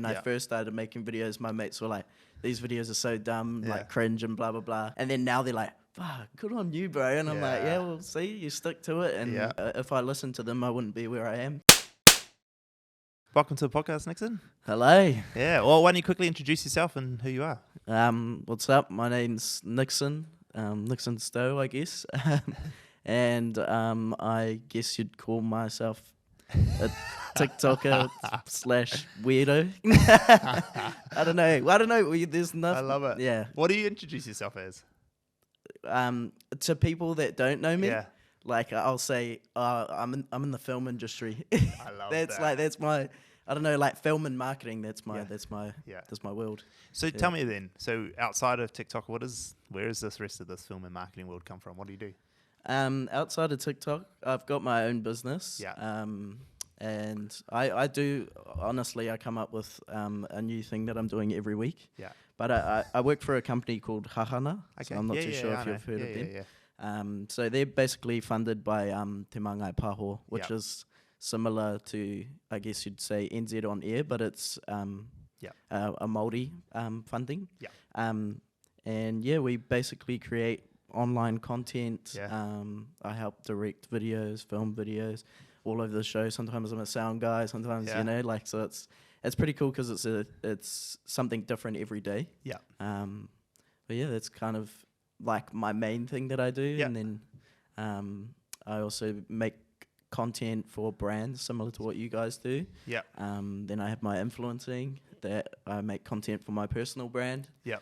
when I first started making videos, my mates were like, these videos are so dumb, like cringe and blah, blah, blah. And then now they're like, fuck, good on you, bro. And I'm like, yeah, well, see, you stick to it. And if I listened to them, I wouldn't be where I am. Welcome to the podcast, Nixon. Hello. Yeah, well, why don't you quickly introduce yourself and who you are? What's up? My name's Nixon. Nixon Stowe, I guess. And I guess you'd call myself a TikToker slash weirdo. I don't know. There's nothing. I love it. Yeah. What do you introduce yourself as? To people that don't know me, Yeah. like I'll say, I'm in the film industry. I love that. That's my, I don't know, like film and marketing. That's my world. So tell me then. So outside of TikTok, where is this rest of this film and marketing world come from? What do you do? Outside of TikTok, I've got my own business. Yeah. And I do, honestly, I come up with a new thing that I'm doing every week. Yeah. But I work for a company called Hahana. Okay. So I'm not too sure if you've heard of them. Yeah. So they're basically funded by Te Mangai Paho, which is similar to, I guess you'd say, NZ on Air, but it's a Māori funding. Yeah. And yeah, we basically create online content. Yeah. I help direct videos, film videos, all over the show. Sometimes I'm a sound guy. Sometimes so it's pretty cool because it's something different every day. Yeah. But yeah, that's kind of like my main thing that I do. Yeah. And then I also make content for brands similar to what you guys do. Yeah. Then I have my influencing that I make content for my personal brand. Yeah.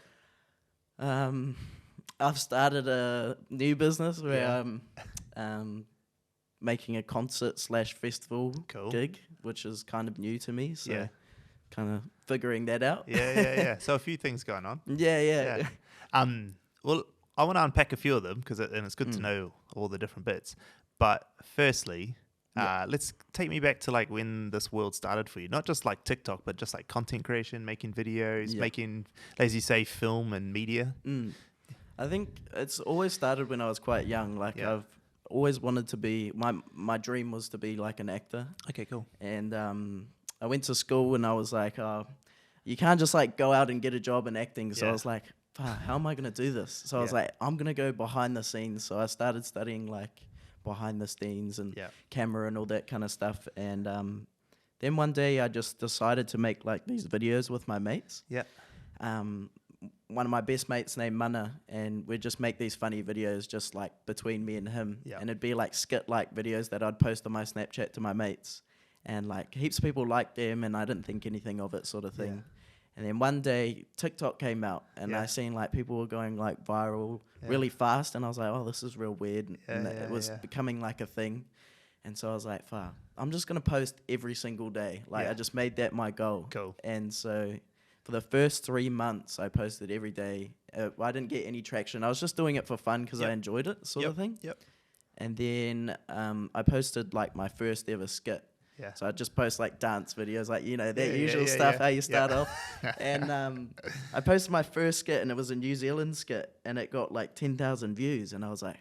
I've started a new business where I'm making a concert / festival gig, which is kind of new to me. So kind of figuring that out. Yeah. So a few things going on. Yeah. Well, I want to unpack a few of them and it's good to know all the different bits. But firstly, let's take me back to like when this world started for you. Not just like TikTok, but just like content creation, making videos, making, as you say, film and media. I think it's always started when I was quite young. Like I've always wanted to be, my dream was to be like an actor. Okay, cool. And I went to school and I was like, you can't just like go out and get a job in acting. So I was like, how am I going to do this? So I was like, I'm going to go behind the scenes. So I started studying like behind the scenes and camera and all that kind of stuff. And then one day I just decided to make like these videos with my mates. Yeah. One of my best mates named Mana, and we'd just make these funny videos just like between me and him. Yeah. And it'd be like skit-like videos that I'd post on my Snapchat to my mates. And like heaps of people liked them and I didn't think anything of it sort of thing. Yeah. And then one day TikTok came out and I seen like people were going like viral really fast. And I was like, oh, this is real weird. And it was becoming like a thing. And so I was like, fuck, I'm just going to post every single day. Like I just made that my goal. Cool. And so for the first 3 months, I posted every day. I didn't get any traction. I was just doing it for fun because I enjoyed it, sort of thing. Yep. And then I posted like my first ever skit. Yeah. So I just post like dance videos, like that usual stuff. How you start off. And I posted my first skit, and it was a New Zealand skit, and it got like 10,000 views. And I was like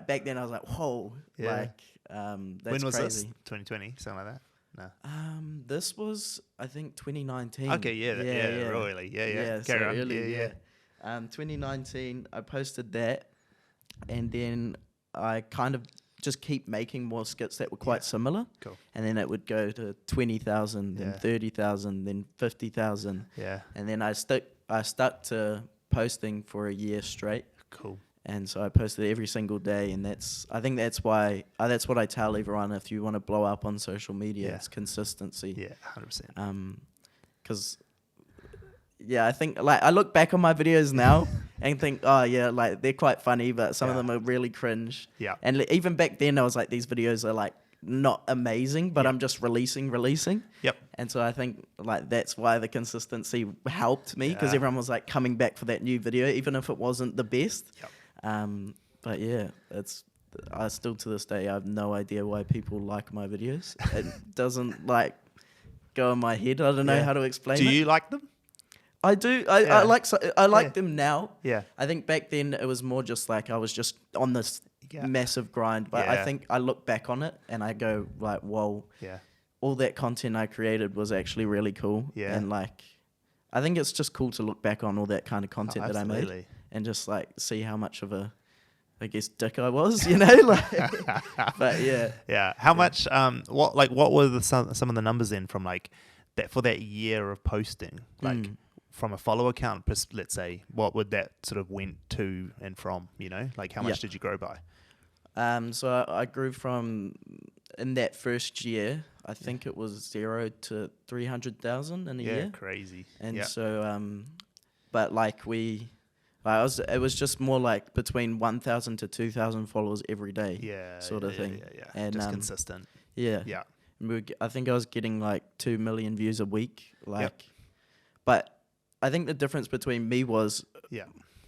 back then, I was like, whoa, that's when was crazy. This? 2020, something like that. No. This was, I think, 2019. Okay, really. Yeah. So early, 2019, I posted that, and then I kind of just keep making more skits that were quite similar. Cool. And then it would go to 20,000, then 30,000, then 50,000. Yeah. And then I stuck to posting for a year straight. Cool. And so I posted every single day, and I think that's why that's what I tell everyone. If you want to blow up on social media, it's consistency. Yeah, 100%. Because I think like I look back on my videos now and think, like they're quite funny, but some of them are really cringe. Yeah. And even back then, I was like, these videos are like not amazing, but I'm just releasing. Yep. And so I think like that's why the consistency helped me, because everyone was like coming back for that new video, even if it wasn't the best. Yep. But yeah, I still to this day I have no idea why people like my videos. It doesn't like go in my head. I don't know how to explain it. Do you like them? I do. I like them now. Yeah. I think back then it was more just like I was just on this massive grind. But I think I look back on it and I go like, whoa. Yeah. all that content I created was actually really cool. Yeah. And like, I think it's just cool to look back on all that kind of content that I made and just like see how much of a, I guess, dick I was, you know, like, but yeah. Yeah. How much, what were some of the numbers then from like that for that year of posting, like from a follow account, let's say, what would that sort of went to and from, you know, like how much did you grow by? So I grew from, in that first year, I think it was 0 to 300,000 in a year. Yeah, crazy. And so, but like it was just more like between 1,000 to 2,000 followers every day, sort of thing. Yeah. And just consistent. Yeah. And I think I was getting like 2 million views a week, like, but I think the difference between me was,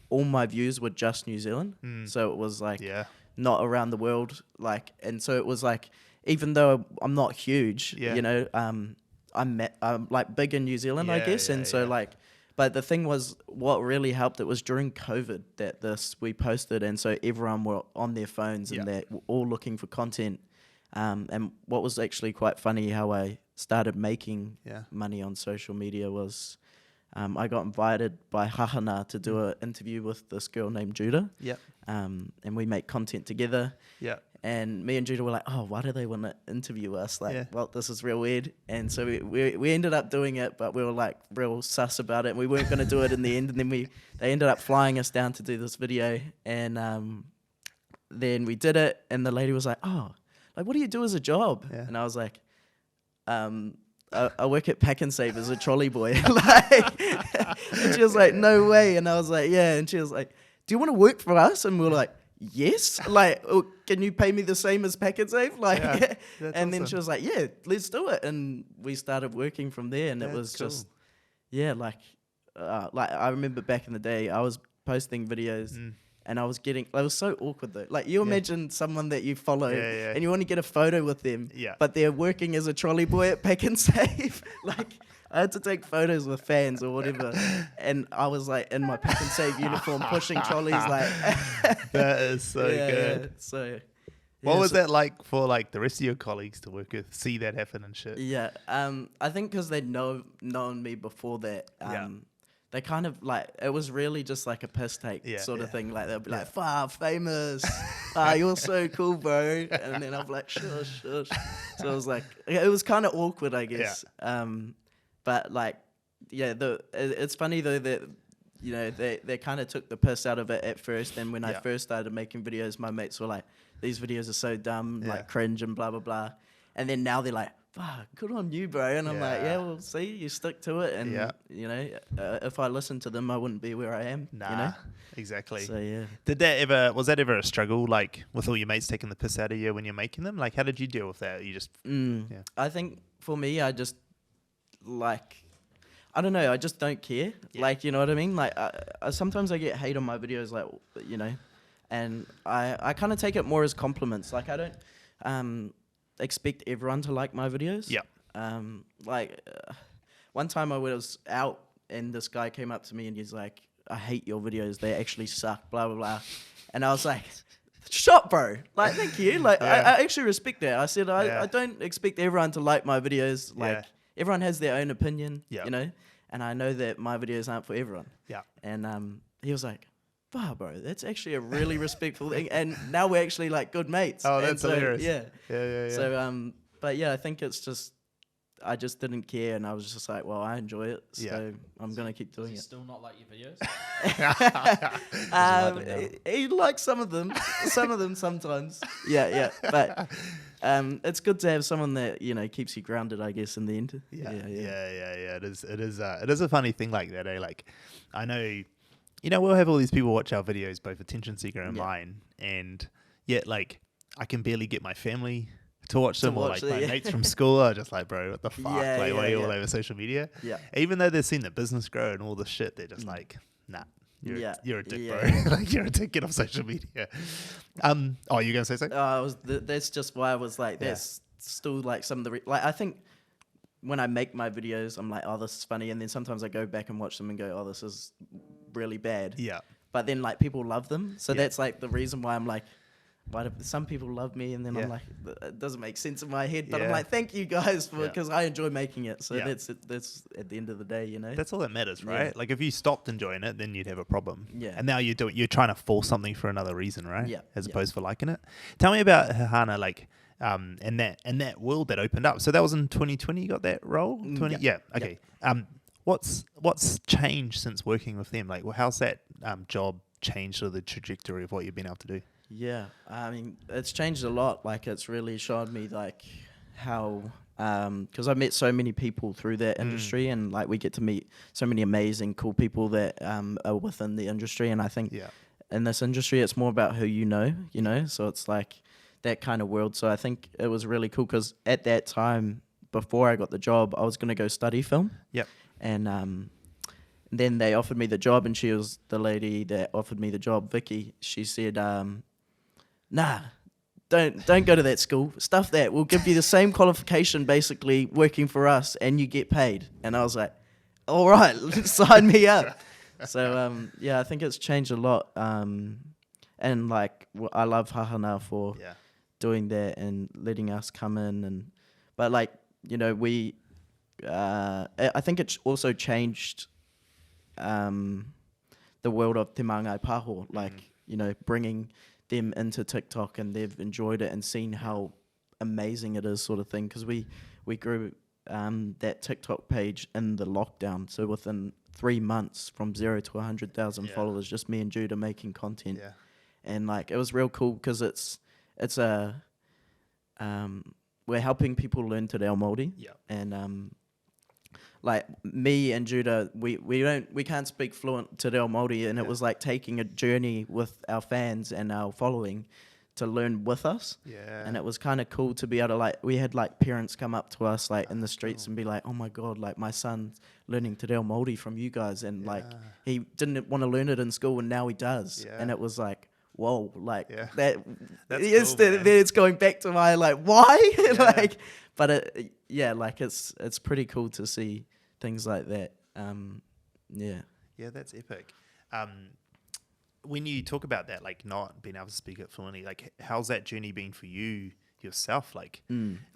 all my views were just New Zealand, so it was like, not around the world, like, and so it was like, even though I'm not huge, you know, I'm like big in New Zealand, I guess, and so like, but the thing was, what really helped, it was during COVID that we posted, and so everyone were on their phones and they're all looking for content, and what was actually quite funny, how I started making money on social media was, I got invited by Hahana to do an interview with this girl named Judah. And we make content together. And me and Judah were like, oh, why do they want to interview us? Like, well, this is real weird. And so we ended up doing it, but we were like real sus about it. We weren't going to do it in the end. And then they ended up flying us down to do this video. And then we did it. And the lady was like, oh, like, what do you do as a job? And I was like, I work at Pack and Save as a trolley boy. Like, and she was like, no way. And I was like, yeah. And she was like, do you want to work for us? And we were like, yes. Like, oh, can you pay me the same as Pack and Save? Like, and then she was like, yeah, let's do it. And we started working from there. And it was just, like I remember back in the day, I was posting videos. And I was so awkward though. Like, you imagine someone that you follow and you want to get a photo with them, but they're working as a trolley boy at Pack and Save. Like, I had to take photos with fans or whatever. And I was like in my Pack and Save uniform pushing trolleys like. That is so good. Yeah. So. What was that like for like the rest of your colleagues to work with, see that happen and shit? Yeah. I think because they'd known me before that. They kind of like, it was really just like a piss take sort of thing. Like, they'll be like, famous. You're so cool, bro. And then I'm like, shush. So it was like, it was kind of awkward, I guess. But like, it's funny though that, you know, they kind of took the piss out of it at first. And when I first started making videos, my mates were like, these videos are so dumb, like cringe and blah, blah, blah. And then now they're like, fuck, good on you, bro. And I'm like, well, see, you stick to it. And, you know, if I listened to them, I wouldn't be where I am. Nah, you know? Exactly. So, yeah. Was that ever a struggle, like, with all your mates taking the piss out of you when you're making them? Like, how did you deal with that? You just... I think, for me, I just, like... I don't know, I just don't care. Like, you know what I mean? Like, sometimes I get hate on my videos, like, you know, and I kind of take it more as compliments. Like, I don't... expect everyone to like my videos. One time I was out and this guy came up to me and he's like, I hate your videos, they actually suck, blah blah blah. And I was like, shut, bro. Like, thank you. Like, I actually respect that. I said I don't expect everyone to like my videos. Like, everyone has their own opinion, you know, and I know that my videos aren't for everyone. And he was like, wow, bro, that's actually a really respectful thing. And now we're actually like good mates. Oh, that's hilarious. Yeah. So, but yeah, I think it's just, I just didn't care. And I was just like, well, I enjoy it. So I'm going to keep doing it. Does he still not like your videos? He likes some of them sometimes. Yeah. But it's good to have someone that, you know, keeps you grounded, I guess, in the end. Yeah. It is a funny thing like that, eh? Like, I know... You know, we'll have all these people watch our videos, both attention seeker and mine, and yet, like, I can barely get my family to watch them, or like my mates from school are just like, bro, what the fuck? Why are you all over social media? Even though they've seen the business grow and all this shit, they're just like, nah, you're a dick, bro. Like, you're a dick, get off social media. Oh, you gonna say something? That's just why I was like, that's still like some of the like I think. When I make my videos, I'm like, oh, this is funny. And then sometimes I go back and watch them and go, oh, this is really bad. But then, like, people love them. So that's, like, the reason why I'm like, why do some people love me? And then I'm like, it doesn't make sense in my head. But I'm Yeah. like, thank you guys because I enjoy making it. So Yeah. that's at the end of the day, you know. That's all that matters, right? Yeah. Like if you stopped enjoying it, then you'd have a problem. Yeah. And now you're trying to force something for another reason, right? Yeah. As opposed for liking it. Tell me about Hahana, like, and that world that opened up. So that was in 2020. You got that role? 20. Yeah. Okay. What's changed since working with them? Like, well, how's that job changed or the trajectory of what you've been able to do? Yeah, I mean, it's changed a lot. Like, it's really showed me like how, because I met so many people through that industry, and like we get to meet so many amazing, cool people that are within the industry. And I think in this industry, it's more about who you know. So it's like that kind of world. So I think it was really cool because at that time, before I got the job, I was going to go study film. Yep. And then they offered me the job, and she was the lady that offered me the job, Vicky. She said, nah, don't go to that school. Stuff that. We'll give you the same qualification, basically, working for us, and you get paid. And I was like, all right, sign me up. So, I think it's changed a lot. And, like, I love Hahana for doing that and letting us come in. But, like, you know, I think it's also changed the world of Te Māngai Pāho, like, you know, bringing them into TikTok, and they've enjoyed it and seen how amazing it is, sort of thing. Because we grew that TikTok page in the lockdown, so within 3 months, from 0 to 100,000 followers, just me and Judah making content, and like it was real cool because it's a we're helping people learn Te Reo Māori, and like me and Judah, we can't speak fluent Te Reo Māori, and it was like taking a journey with our fans and our following to learn with us. And it was kind of cool to be able to, like, we had like parents come up to us like in the streets and be like, oh my God, like my son's learning Te Reo Māori from you guys, and like he didn't want to learn it in school and now he does. And it was like, whoa, like that's cool, then it's going back to my like why like, but it's pretty cool to see things like that. That's epic. When you talk about that, like not being able to speak it fluently, like how's that journey been for you yourself? Like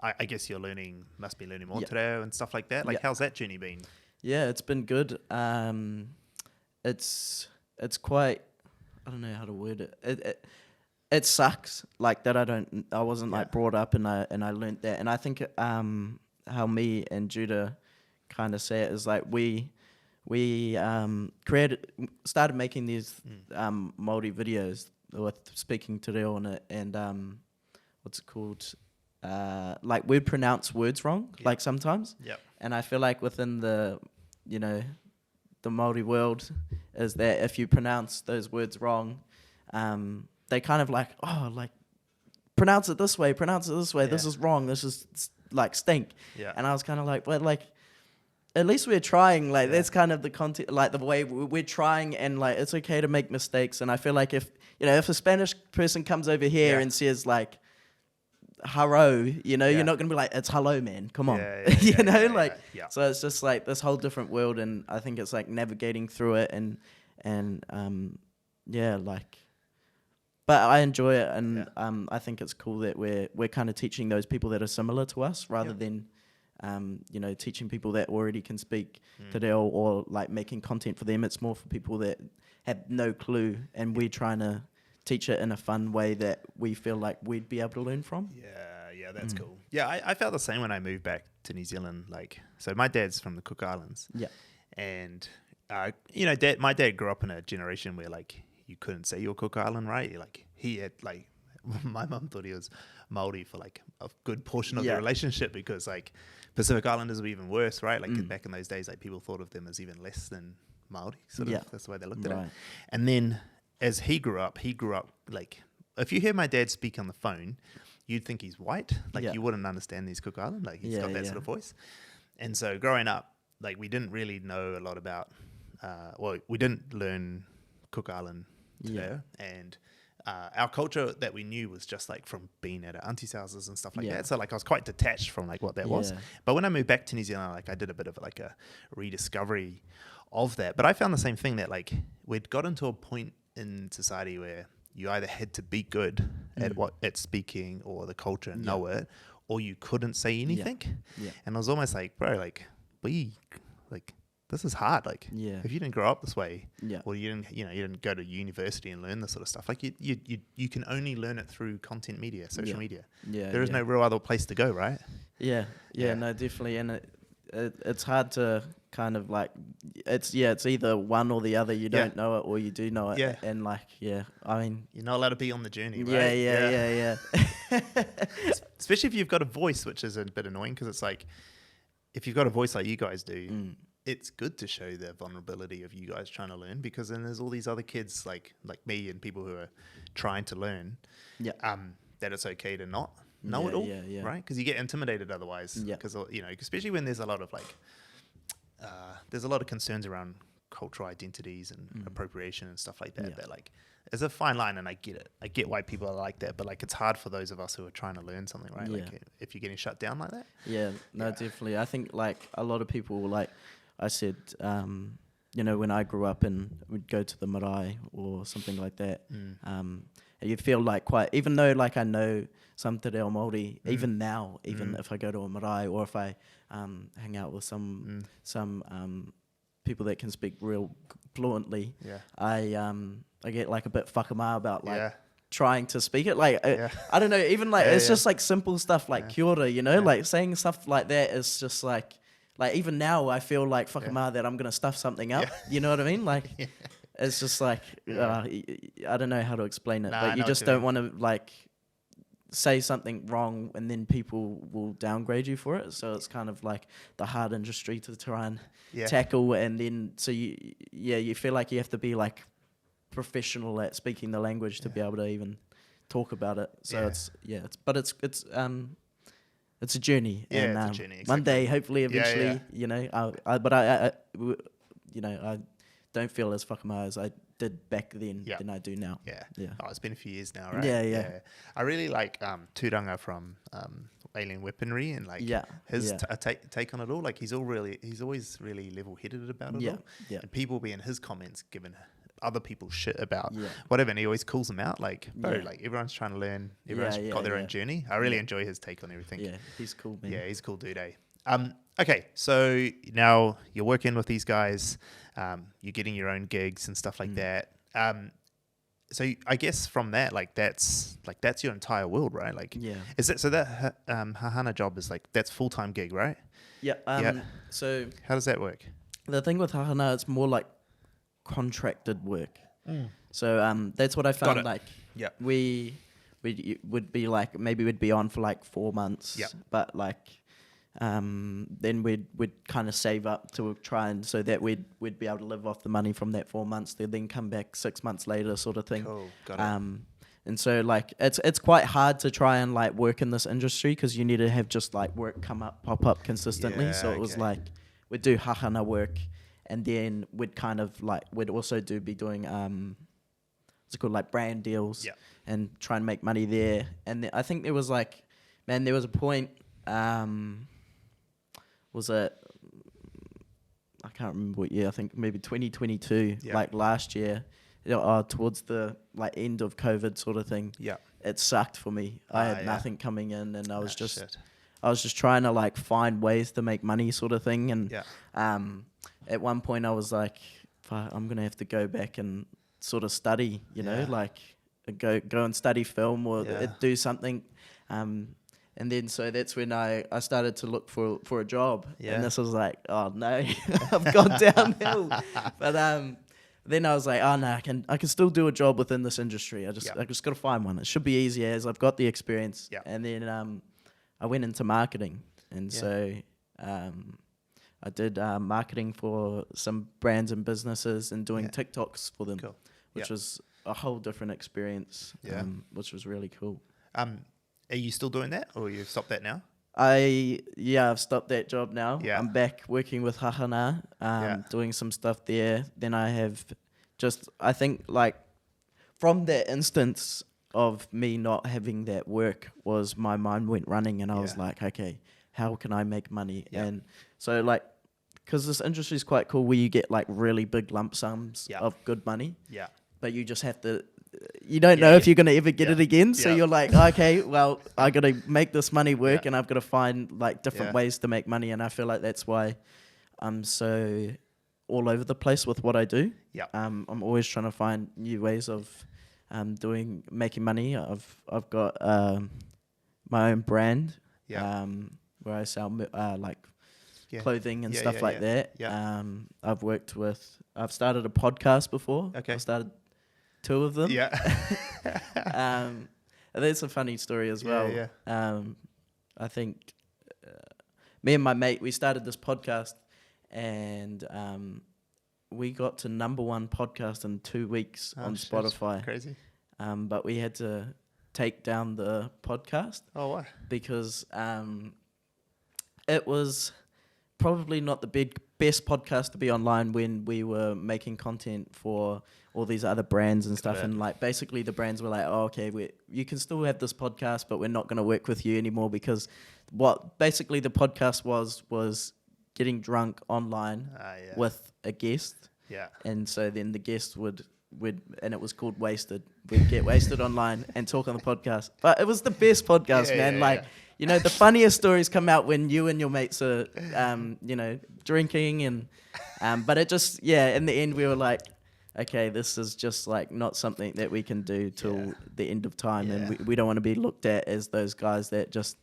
I guess must be learning more Te Reo and stuff like that. Like how's that journey been? It's been good. It's quite, I don't know how to word it. It sucks like that. I wasn't like brought up and I learnt that. And I think how me and Judah kind of say it is like we started making these Māori videos with speaking Te Reo on it, and what's it called? Like we'd pronounce words wrong, like sometimes. And I feel like within the Māori world is that if you pronounce those words wrong, they kind of like, oh, like pronounce it this way, this is wrong, this is like stink. And I was kind of like, well, like at least we're trying, like that's kind of the content, like the way we're trying, and like it's okay to make mistakes. And I feel like if a Spanish person comes over here and says like hello, you're not gonna be like, it's hello man, come on. So it's just like this whole different world, and I think it's like navigating through it and like, but I enjoy it, and I think it's cool that we're kind of teaching those people that are similar to us rather than teaching people that already can speak Te Reo or like making content for them. It's more for people that have no clue, and we're trying to teach it in a fun way that we feel like we'd be able to learn from. That's cool. I felt the same when I moved back to New Zealand. Like, so my dad's from the Cook Islands, and my dad grew up in a generation where like you couldn't say you're Cook Island, right? Like he had like my mum thought he was Māori for like a good portion of the relationship, because like Pacific Islanders were even worse, right? Like back in those days, like people thought of them as even less than Māori, sort of. That's the way they looked at it. And then as he grew up like, if you hear my dad speak on the phone, you'd think he's white. Like you wouldn't understand he's Cook Island. Like he's got that sort of voice. And so growing up, like we didn't really know a lot about, we didn't learn Cook Island there. And our culture that we knew was just like from being at our auntie's houses and stuff like that. So like I was quite detached from like what that was. But when I moved back to New Zealand, like I did a bit of like a rediscovery of that. But I found the same thing, that like we'd got into a point in society where you either had to be good at speaking or the culture and know it, or you couldn't say anything. And I was almost like, bro, like this is hard. Like, if you didn't grow up this way, or you didn't go to university and learn this sort of stuff, like you can only learn it through content media, social media. There is no real other place to go, right? No, definitely. And it's hard to kind of like, it's either one or the other. You don't know it or you do know it. And like, I mean, you're not allowed to be on the journey, right? Especially if you've got a voice, which is a bit annoying, because it's like, if you've got a voice like you guys do, it's good to show the vulnerability of you guys trying to learn, because then there's all these other kids like me and people who are trying to learn, that it's okay to not know it all, right? Because you get intimidated otherwise, because especially when there's a lot of like there's a lot of concerns around cultural identities and appropriation and stuff like that. That like, there's a fine line, and I get it. I get why people are like that, but like, it's hard for those of us who are trying to learn something, right? Like, if you're getting shut down like that. Definitely. I think like a lot of people, like I said, when I grew up and would go to the marae or something like that, you feel like quite, even though like I know some te reo Māori, even now, if I go to a marae or if I hang out with some people that can speak real fluently, I get like a bit whakama about like trying to speak it. Like, I don't know, even like, it's just like simple stuff like kia ora, like saying stuff like that is just like even now I feel like whakama that I'm going to stuff something up. You know what I mean? Like, it's just like, I don't know how to explain it, but you just don't want to like say something wrong and then people will downgrade you for it. So it's kind of like the hard industry to try and tackle. And then, so you feel like you have to be like professional at speaking the language to be able to even talk about it. So it's a journey. And it's a journey, exactly. One day, hopefully, eventually, I don't feel as whakama as I did back then than I do now. Oh, it's been a few years now, right? Yeah. I really like Tūranga from Alien Weaponry, and like his take on it all. Like, he's always really level-headed about it all. And people be in his comments giving other people shit about whatever, and he always calls them out. Like, bro, like, everyone's trying to learn. Everyone's got their own journey. I really enjoy his take on everything. Yeah, he's cool, man. Yeah, he's a cool dude, eh? Okay, so now you're working with these guys, you're getting your own gigs and stuff like that. So I guess from that, like, that's your entire world, right? Like, is it so that Hahana job is like, that's full-time gig, right? So how does that work? The thing with Hahana, it's more like contracted work. So that's what I found. Like, we would be like, maybe we'd be on for like 4 months, but like then we'd kind of save up to try and so that we'd be able to live off the money from that 4 months. They'd then come back 6 months later, sort of thing. Cool. Got it. And so like it's quite hard to try and like work in this industry because you need to have just like work pop up consistently. So it was like we'd do hahana work, and then we'd kind of like we'd also be doing what's it called, like brand deals, and try and make money there. And I think there was like, man, there was a point. Was it? I can't remember what year. I think maybe 2022, like last year, towards the like end of COVID sort of thing. It sucked for me. I had nothing coming in, and I was just trying to like find ways to make money, sort of thing. And at one point, I was like, I'm gonna have to go back and sort of study, you know, like go and study film or do something. And then so that's when I started to look for a job. And this was like, oh no, I've gone downhill. But then I was like, oh no, I can still do a job within this industry. I just got to find one. It should be easier as I've got the experience. And then I went into marketing, and so I did marketing for some brands and businesses and doing TikToks for them, which was a whole different experience, which was really cool. Are you still doing that, or you've stopped that now? I've stopped that job now. I'm back working with Hahana, doing some stuff there. Then I have I think like from that instance of me not having that work was my mind went running, and I was like, okay, how can I make money? And so like, because this industry is quite cool where you get like really big lump sums of good money. But you just have to you don't know if you're going to ever get Yeah. it again. So Yeah. you're like, okay, well, I got to make this money work, and I've got to find like different ways to make money. And I feel like that's why I'm so all over the place with what I do. Yeah. I'm always trying to find new ways of making money. I've got my own brand where I sell like clothing and stuff like that. Yeah. I've started a podcast before. Okay. I've started 2 of them. Yeah. That's a funny story as well. Yeah. I think me and my mate, we started this podcast, and we got to #1 podcast in 2 weeks on Spotify. Crazy. But we had to take down the podcast. Oh, why? Because it was probably not the best podcast to be online when we were making content for all these other brands and stuff. And like basically the brands were like, oh, okay, you can still have this podcast, but we're not going to work with you anymore, because what basically the podcast was getting drunk online with a guest. Yeah. And so then the guest would and it was called Wasted. We'd get wasted online and talk on the podcast. But it was the best podcast, man. You know, the funniest stories come out when you and your mates are, drinking and, but it just, in the end we were like, okay, this is just like not something that we can do till the end of time. And we don't want to be looked at as those guys that just,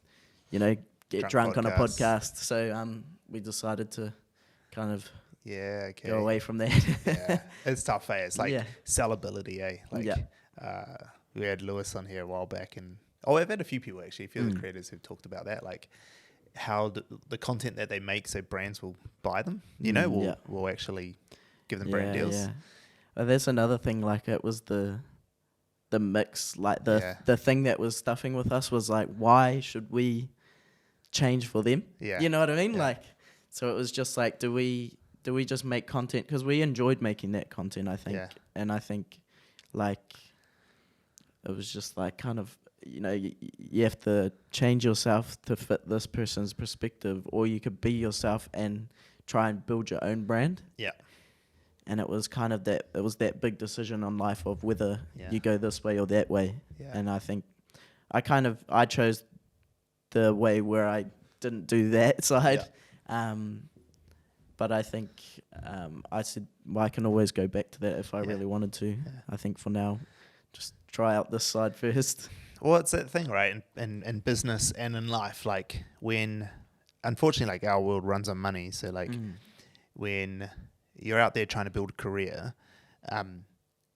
get drunk on a podcast. So we decided to kind of go away from that. It's tough, eh? It's like sellability, eh? Like, we had Lewis on here a while back, and I've had a few people actually, a few of the creators who've talked about that, like how the content that they make, so brands will buy them, will actually give them brand deals. Yeah. Well, that's another thing. Like it was the mix, like the thing that was stuffing with us was like, why should we change for them? Yeah. You know what I mean? Yeah. Like, so it was just like, do we just make content? Because we enjoyed making that content, I think. Yeah. And I think, like, it was just like kind of, you have to change yourself to fit this person's perspective, or you could be yourself and try and build your own brand. Yeah. And it was kind of that big decision on life of whether you go this way or that way. Yeah. And I think I chose the way where I didn't do that side. Yeah. But I think I said, well, I can always go back to that if I really wanted to. Yeah. I think for now, just try out this side first. Well, it's that thing, right? In business and in life, like when, unfortunately, like our world runs on money. So like when you're out there trying to build a career,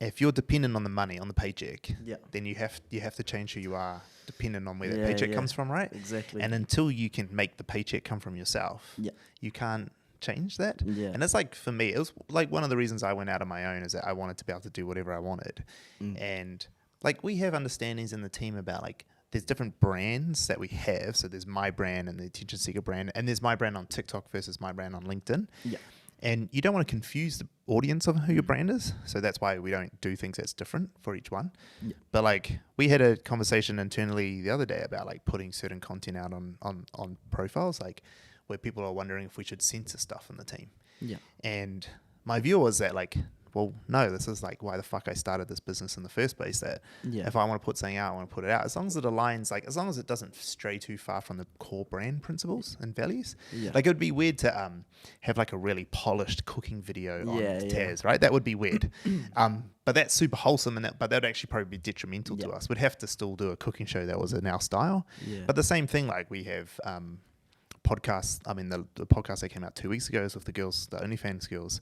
if you're dependent on the money, on the paycheck, then you have to change who you are dependent on where that paycheck comes from, right? Exactly. And until you can make the paycheck come from yourself, you can't change that. Yeah. And it's like, for me, it was like one of the reasons I went out on my own is that I wanted to be able to do whatever I wanted. And like we have understandings in the team about like there's different brands that we have. So there's my brand and the Attention Seeker brand, and there's my brand on TikTok versus my brand on LinkedIn. Yeah. And you don't want to confuse the audience of who your brand is. So that's why we don't do things that's different for each one. Yeah. But like we had a conversation internally the other day about like putting certain content out on profiles, like where people are wondering if we should censor stuff in the team. Yeah. And my view was that like, well, no, this is like why the fuck I started this business in the first place, that if I want to put something out, I want to put it out. As long as it aligns, like as long as it doesn't stray too far from the core brand principles and values. Yeah. Like it would be weird to have like a really polished cooking video on Taz, right? That would be weird. But that's super wholesome, but that would actually probably be detrimental to us. We'd have to still do a cooking show that was in our style. Yeah. But the same thing, like we have podcasts. I mean, the podcast that came out 2 weeks ago is with the girls, the OnlyFans girls.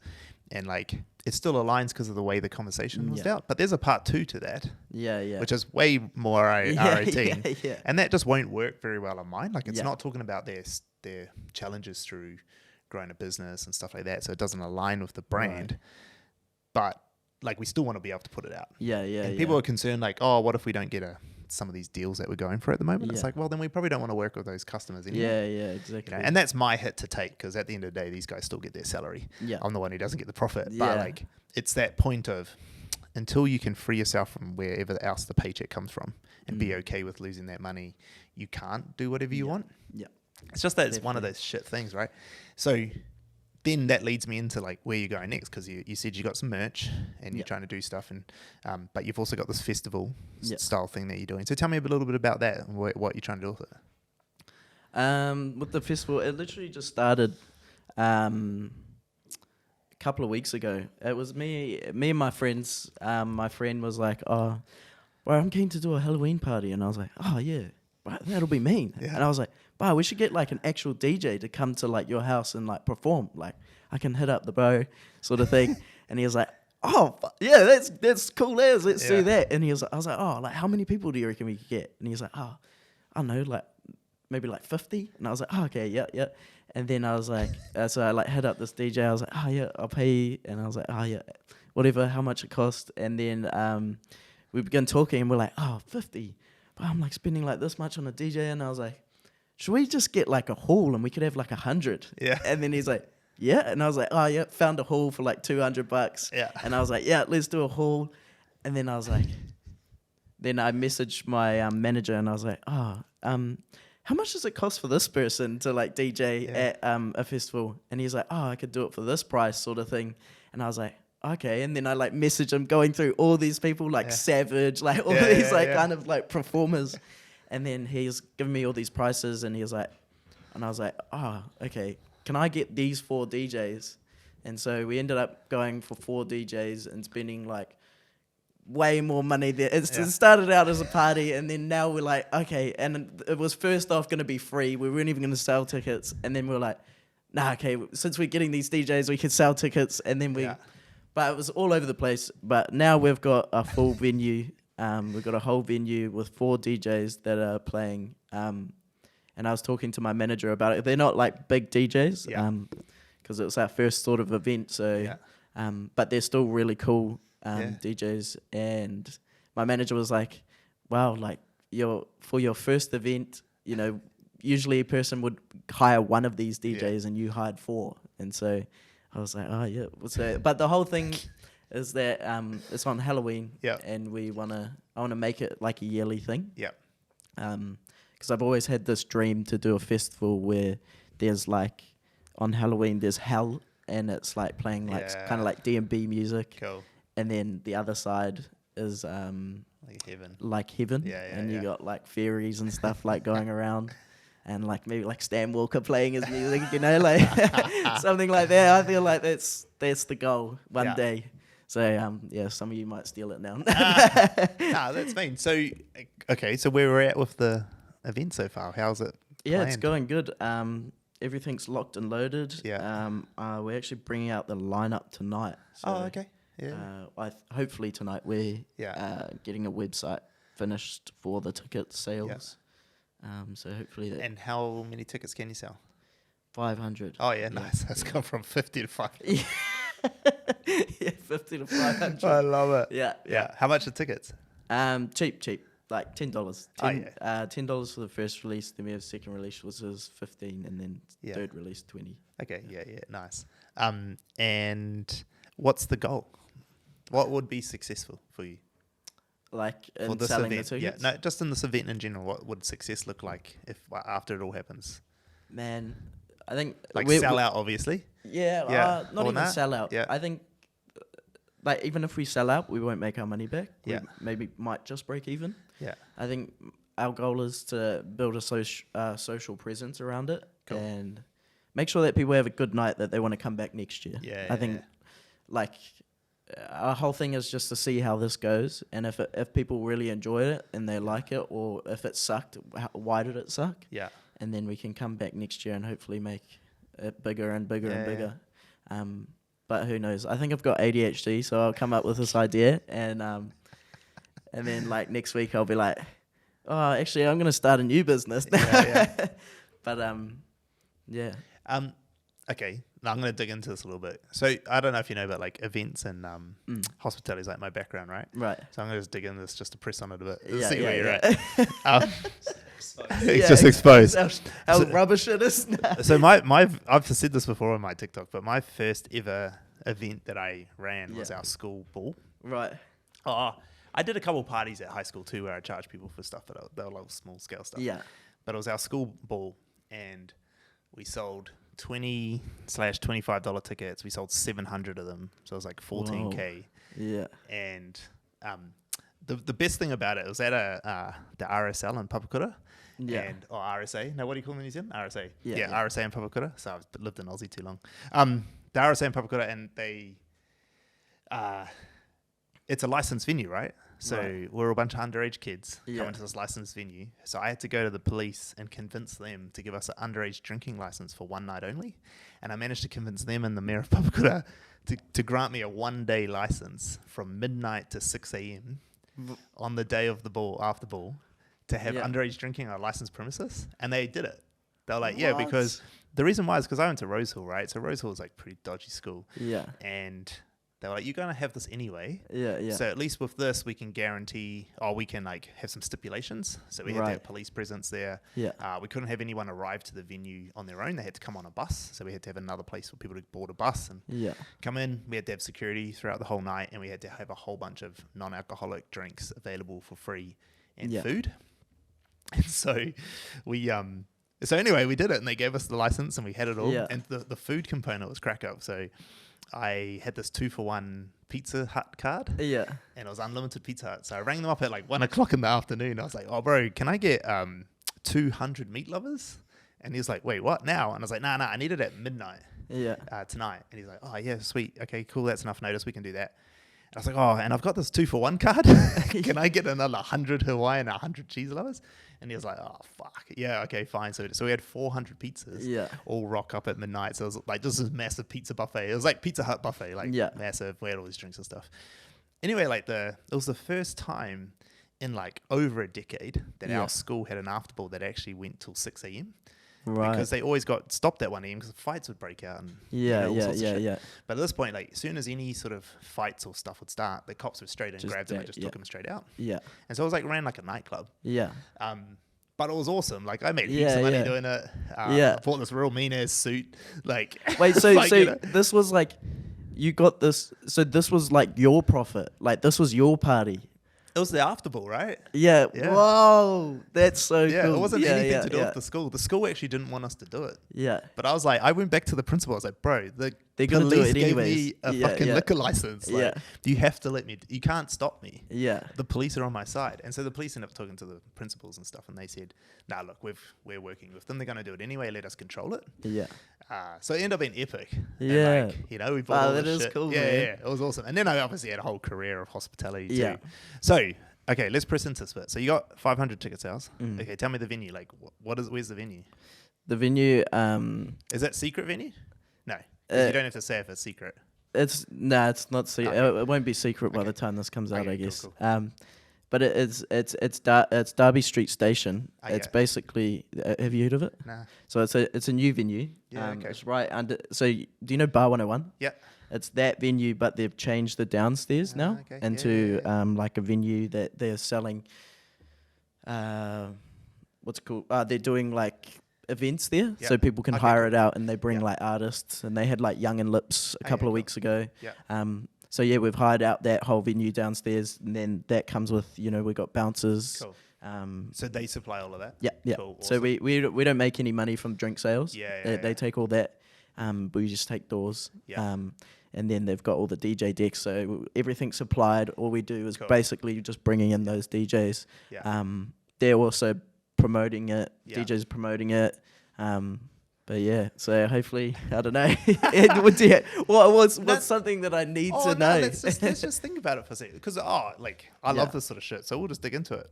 And like it still aligns because of the way the conversation was out. But there's a part 2 to that. Yeah. Which is way more R18. Yeah. And that just won't work very well on mine. Like it's not talking about their challenges through growing a business and stuff like that. So it doesn't align with the brand. Right. But like we still want to be able to put it out. And people are concerned like, oh, what if we don't get some of these deals that we're going for at the moment? It's like, well, then we probably don't want to work with those customers anymore. Yeah, exactly. And that's my hit to take, because at the end of the day, these guys still get their salary. I'm the one who doesn't get the profit. But like, it's that point of until you can free yourself from wherever else the paycheck comes from and be okay with losing that money, you can't do whatever you want. It's just that it's one of those shit things, right? So then that leads me into like where you're going next, because you said you got some merch and you're trying to do stuff, and but you've also got this festival style thing that you're doing. So tell me a little bit about that and what you're trying to do with it. With the festival, it literally just started a couple of weeks ago. It was me and my friends. My friend was like, "Oh, well, I'm keen to do a Halloween party," and I was like, "Oh yeah, right, that'll be mean." Yeah. And I was like, "Wow, we should get like an actual DJ to come to like your house and like perform. Like I can hit up the bow, sort of thing." And he was like, "Oh yeah, that's cool as. Let's do that." And I was like, "Oh, like how many people do you reckon we could get?" And he was like, "Oh, I don't know, like maybe like 50." And I was like, "Oh, okay, yeah." And then I was like, so I like hit up this DJ. I was like, "Oh yeah, I'll pay you." And I was like, "Oh yeah, whatever, how much it cost." And then we began talking, and we're like, "Oh, 50. But I'm like spending like this much on a DJ." And I was like, "Should we just get like a hall and we could have like 100? Yeah. And then he's like, "Yeah." And I was like, "Oh yeah," found a hall for like $200. Yeah. And I was like, "Yeah, let's do a hall." And then I was like, then I messaged my manager, and I was like, "Oh, how much does it cost for this person to like DJ at a festival?" And he's like, "Oh, I could do it for this price," sort of thing. And I was like, "Okay." And then I like messaged him, going through all these people like Savage, like all these like kind of like performers. And then he's giving me all these prices, and he was like, and I was like, "Oh, okay. Can I get these 4 DJs?" And so we ended up going for 4 DJs and spending like way more money there. It started out as a party, and then now we're like, okay. And it was first off going to be free. We weren't even going to sell tickets. And then we were like, nah, okay, since we're getting these DJs, we could sell tickets. And then but it was all over the place. But now we've got a full venue. We've got a whole venue with 4 DJs that are playing. And I was talking to my manager about it. They're not like big DJs, because it was our first sort of event. So, but they're still really cool DJs. And my manager was like, "Wow, like for your first event, you know, usually a person would hire one of these DJs, and you hired 4." And so I was like, "Oh yeah." So, but the whole thing is that it's on Halloween, and I wanna make it like a yearly thing. Because I've always had this dream to do a festival where there's like on Halloween there's hell, and it's like playing like kind of like D&B music. Cool. And then the other side is like heaven. And you got like fairies and stuff like going around, and like maybe like Stan Walker playing his music, you know, like something like that. I feel like that's the goal one day. So some of you might steal it now. Nah, that's mean. So okay, so where we're at with the event so far? How's it? Planned? It's going good. Everything's locked and loaded. We're actually bringing out the lineup tonight. So, okay. Hopefully tonight we're getting a website finished for the ticket sales. So hopefully that. And how many tickets can you sell? 500. Oh yeah, nice. That's gone from 50 to 500. 50 to 500. I love it. Yeah. How much are tickets? Cheap. Like $10. $10 for the first release. Then we have second release, which is 15, and then third release 20. Okay, nice. And what's the goal? What would be successful for you? Like in selling the tickets? No, just in this event in general. What would success look like if after it all happens? Man, I think like sell out, obviously. Not even sell out. I think like even if we sell out, we won't make our money back. We maybe might just break even. I think our goal is to build a social presence around it and make sure that people have a good night, that they want to come back next year. I think like our whole thing is just to see how this goes, and if people really enjoy it and they like it, or if it sucked, why did it suck? And then we can come back next year and hopefully make it bigger and bigger and bigger. But who knows? I think I've got ADHD, so I'll come up with this idea, and then like next week I'll be like, "Oh, actually, I'm gonna start a new business." But okay. Now I'm gonna dig into this a little bit. So I don't know if you know about like events and hospitality is like my background, right? Right. So I'm gonna just dig into this just to press on it a bit. See where you're at. It's just exposed. How rubbish it is. So I've said this before on my TikTok, but my first ever event that I ran was our school ball. Right. I did a couple parties at high school too, where I charged people for stuff that they were like small scale stuff. Yeah. But it was our school ball, and we sold $20/$25 tickets. We sold 700 of them, so it was like 14K. Yeah. And the best thing about it was at the RSL in Papakura. Yeah. Or RSA. No, what do you call them in New Zealand? RSA. Yeah. RSA in Papakura. So I've lived in Aussie too long. The RSA in Papakura, and they, it's a licensed venue, right? So we're a bunch of underage kids coming to this licensed venue. So I had to go to the police and convince them to give us an underage drinking license for one night only. And I managed to convince them and the mayor of Papakura to grant me a 1-day license from midnight to 6 a.m. on the day of the ball, after ball, to have underage drinking on a licensed premises. And they did it. They were like, because the reason why is because I went to Rosehill, right? So Rosehill is like pretty dodgy school. Yeah. And they were like, you're going to have this anyway. Yeah. So at least with this, we can guarantee, we can like have some stipulations. So we had to have police presence there. Yeah. We couldn't have anyone arrive to the venue on their own. They had to come on a bus. So we had to have another place for people to board a bus and come in. We had to have security throughout the whole night, and we had to have a whole bunch of non-alcoholic drinks available for free and food. And so we anyway, we did it, and they gave us the license, and we had it all. And the food component was crack up. So I had this 2-for-1 Pizza Hut card. Yeah. And it was unlimited Pizza Hut. So I rang them up at like 1 o'clock in the afternoon. I was like, oh, bro, can I get 200 meat lovers? And he was like, wait, what, now? And I was like, nah, I need it at midnight tonight. And he's like, oh, yeah, sweet. Okay, cool. That's enough notice. We can do that. And I was like, oh, and I've got this 2-for-1 card. Can I get another 100 Hawaiian, 100 cheese lovers? And he was like, oh, fuck. Yeah, okay, fine. So we had 400 pizzas all rock up at midnight. So it was like just this massive pizza buffet. It was like Pizza Hut buffet, like massive. We had all these drinks and stuff. Anyway, like it was the first time in like over a decade that our school had an afterball that actually went till 6 a.m. Right. Because they always got stopped at 1 a.m. because fights would break out. And, But at this point, like as soon as any sort of fights or stuff would start, the cops would straight in, grabbed them and just took them straight out. Yeah. And so it was like ran like a nightclub. Yeah. But it was awesome. Like I made heaps of money doing it. I bought this real mean ass suit. Like wait, so like, this was like you got this. So this was like your profit. Like this was your party. It was the afterball, right? Yeah. Whoa, that's so cool. Yeah, it wasn't anything to do with the school. The school actually didn't want us to do it. Yeah. But I was like, I went back to the principal. I was like, bro, they're gonna do it anyways. Gave me a fucking liquor license. Like, you have to let me. You can't stop me. Yeah. The police are on my side, and so the police ended up talking to the principals and stuff, and they said, "Nah, look, we're working with them. They're gonna do it anyway. Let us control it." Yeah. So it ended up being epic. Yeah. And like, we bought all this shit. Cool. Yeah, man. yeah, it was awesome. And then I obviously had a whole career of hospitality too. So. Okay, let's press into this bit. So you got 500 ticket sales. Okay, tell me the venue. Like, where's the venue? The venue. Is that secret venue? No, you don't have to say if it's secret. It's not secret. Okay. It won't be secret by the time this comes out, I guess. Cool. But it's Derby Street Station. Okay. It's basically. Have you heard of it? Nah. So it's a new venue. Yeah. Okay. It's right under. So do you know Bar 101? Yeah. It's that venue, but they've changed the downstairs now into like a venue that they're selling. What's it called? They're doing like events there, so people can hire it out, and they bring like artists. And they had like Young and Lips a couple of weeks ago. Yeah. So we've hired out that whole venue downstairs, and then that comes with we got bouncers. Cool. So they supply all of that. Yeah. Yeah. Cool, awesome. So we don't make any money from drink sales. They take all that. But we just take doors. Yeah. And then they've got all the DJ decks, so everything's supplied. All we do is basically just bringing in those DJs. Yeah. They're also promoting it. Yeah. DJs promoting it. But yeah, so hopefully, I don't know. What's something that I need to know? Let's just think about it for a second. Because I love this sort of shit, so we'll just dig into it.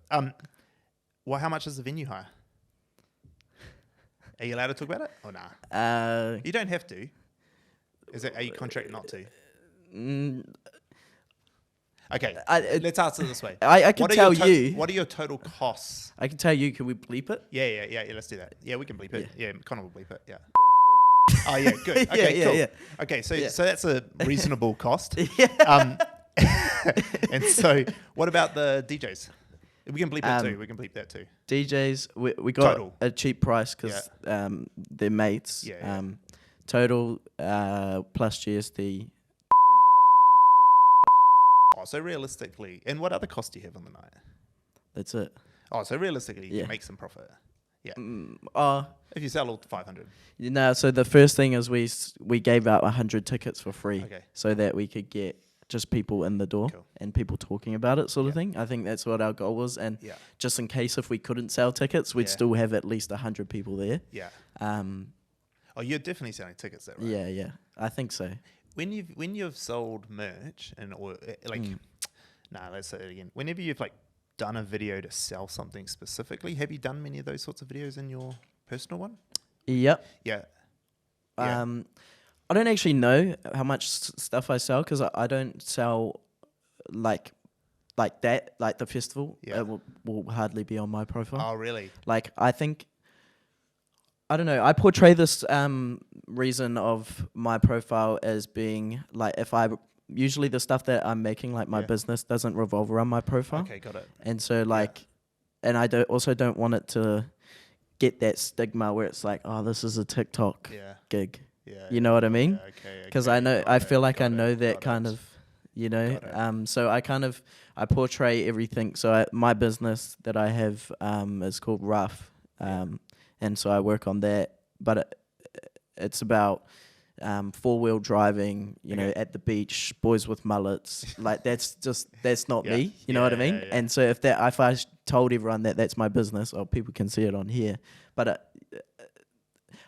Well, how much is the venue hire? Are you allowed to talk about it or nah? You don't have to. Are you contracted not to? Okay, let's answer this way. I can tell you. What are your total costs? I can tell you. Can we bleep it? Yeah. Let's do that. Yeah, we can bleep it. Yeah, Connor will bleep it. Yeah. Oh yeah, good. Okay, cool. Yeah. Okay, so that's a reasonable cost. Yeah. And so, what about the DJs? We can bleep it too. We can bleep that too. DJs, we got total. A cheap price because they're mates. Yeah. Total plus GST. Oh, so realistically, and what other costs do you have on the night? That's it. Oh, so realistically, you make some profit. Yeah. If you sell all 500. So the first thing is we gave out 100 tickets for free, so that we could get just people in the door and people talking about it, sort of thing. I think that's what our goal was, and just in case if we couldn't sell tickets, we'd still have at least 100 people there. Yeah. You're definitely selling tickets, though, right? Yeah. I think so. When you've sold merch let's say it again. Whenever you've done a video to sell something specifically, have you done many of those sorts of videos in your personal one? Yep. Yeah. I don't actually know how much stuff I sell because I don't sell like that. Like the festival, it will hardly be on my profile. Oh, really? I think, I don't know. I portray this reason of my profile as being usually the stuff that I'm making, my business doesn't revolve around my profile. Okay, got it. And so and I don't want it to get that stigma where it's this is a TikTok gig. Yeah. You know what I mean? Because I feel like I know that kind of, so I portray everything. So my business that I have is called Rough. And so I work on that, but it's about 4-wheel driving, at the beach, boys with mullets. That's not me. You know what I mean? And so if I told everyone that that's my business, people can see it on here. But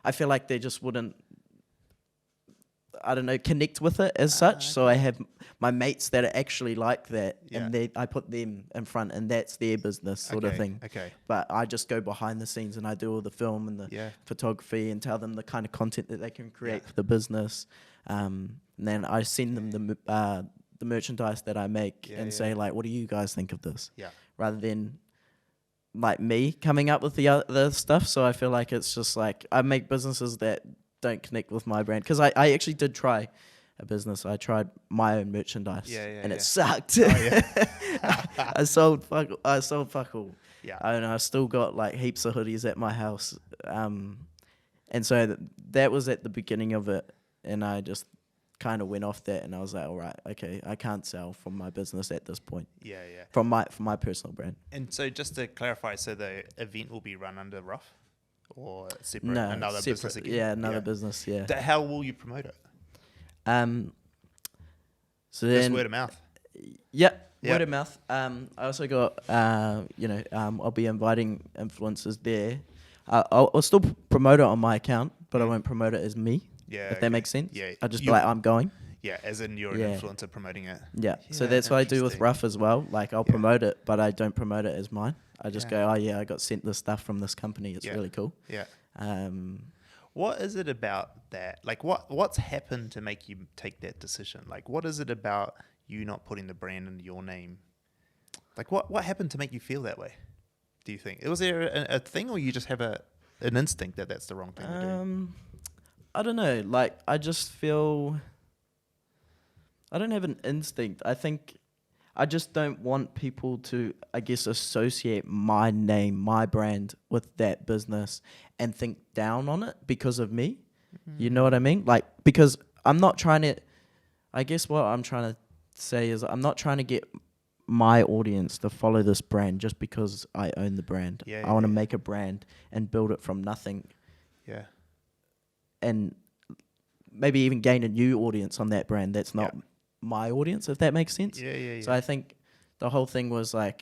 I feel like they just wouldn't, I don't know, connect with it as such. Okay. So I have my mates that are actually like that, and I put them in front, and that's their business sort of thing. Okay. But I just go behind the scenes and I do all the film and the photography and tell them the kind of content that they can create for the business. And then I send them the merchandise that I make and say what do you guys think of this? Yeah. Rather than me coming up with the other stuff. So I feel like it's just I make businesses that don't connect with my brand, because I actually did try a business. I tried my own merchandise, and it sucked. I sold fuck all. Yeah, and I still got heaps of hoodies at my house, and so that was at the beginning of it, and I just kind of went off that, and I was all right, okay, I can't sell from my business at this point. From my personal brand. And so just to clarify, so the event will be run under Rough? Or separate, another business again? Yeah, another business, How will you promote it? So just word of mouth? Yep, word of mouth. I also got, I'll be inviting influencers there. I'll still promote it on my account, but I won't promote it as me, if that makes sense. Yeah. I'll just be I'm going. Yeah, as in you're an influencer promoting it. Yeah, so that's what I do with Rough as well. I'll promote it, but I don't promote it as mine. I just go, I got sent this stuff from this company. It's really cool. Yeah. What is it about that? What's happened to make you take that decision? What is it about you not putting the brand under your name? What happened to make you feel that way? Do you think? Was there a thing, or you just have an instinct that that's the wrong thing to do? I don't know. I just feel, I don't have an instinct. I think I just don't want people to, associate my name, my brand with that business and think down on it because of me. Mm-hmm. You know what I mean? Because I'm not trying to, what I'm trying to say is I'm not trying to get my audience to follow this brand just because I own the brand. I want to make a brand and build it from nothing. Yeah. And maybe even gain a new audience on that brand that's not my audience, if that makes sense. So I think the whole thing was I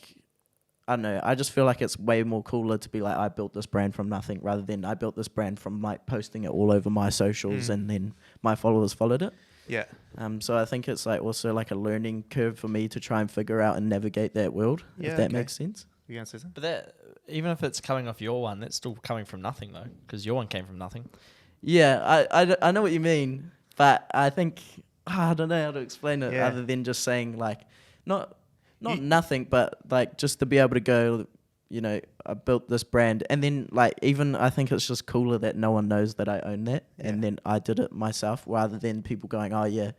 don't know, I just feel like it's way more cooler to be I built this brand from nothing, rather than I built this brand from posting it all over my socials and then my followers followed it. Yeah. So I think it's also a learning curve for me to try and figure out and navigate that world, if that makes sense. You gonna say something? But that, even if it's coming off your one, that's still coming from nothing though, because your one came from nothing. Yeah, I know what you mean, but I think I don't know how to explain it other than just saying not nothing, but just to be able to go, I built this brand, and then even I think it's just cooler that no one knows that I own that, and then I did it myself, rather than people going, oh yeah,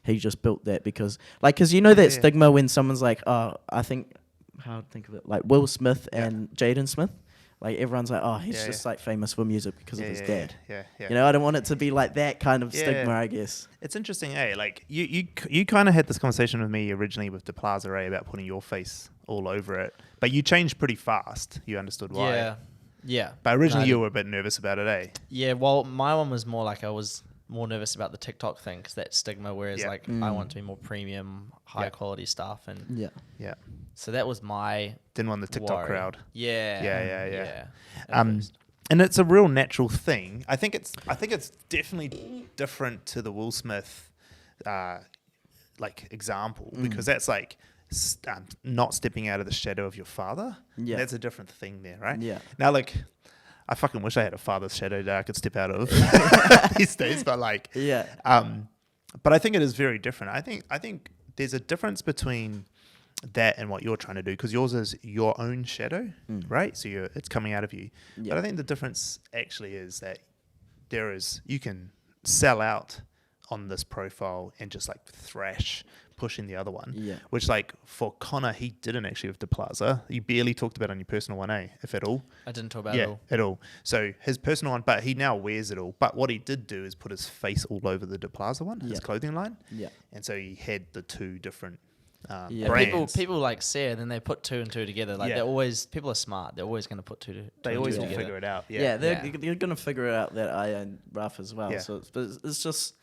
he just built that because that stigma when someone's I think, how to think of it, Will Smith and Jaden Smith. Everyone's he's just famous for music because of his dad. I don't want it to be that kind of stigma, I guess. It's interesting, you kind of had this conversation with me originally with the Plaza about putting your face all over it, but you changed pretty fast. You understood why. Yeah. But originally No, you were a bit nervous about it, eh? Yeah, well, my one was more like I was more nervous about the TikTok thing because that stigma, whereas like I want to be more premium, high quality stuff. And Yeah. so that was my Didn't want the TikTok worry. crowd. Yeah. And it's a real natural thing. I think it's definitely different to the Will Smith like example because that's like not stepping out of the shadow of your father. Yeah. That's a different thing there, right? Yeah. Now, like, I fucking wish I had a father's shadow that I could step out of these days, but like, but I think it is very different. I think there's a difference between that and what you're trying to do because yours is your own shadow, right? So it's coming out of you. Yeah. But I think the difference actually is that you can sell out on this profile and just like thrash pushing the other one. Yeah. Which like for Connor, he didn't actually with the Plaza. You barely talked about it on your personal one, if at all. I didn't talk about it all. At all. So his personal one, but he now wears it all. But what he did do is put his face all over the De Plaza one, his clothing line. Yeah. And so he had the two different Yeah. brands. People like say it and they put two and two together. Like they're always, people are smart. They're always going to put two They always will together. figure it out. Yeah, they're going to figure it out that I own Rough as well. Yeah. So it's just,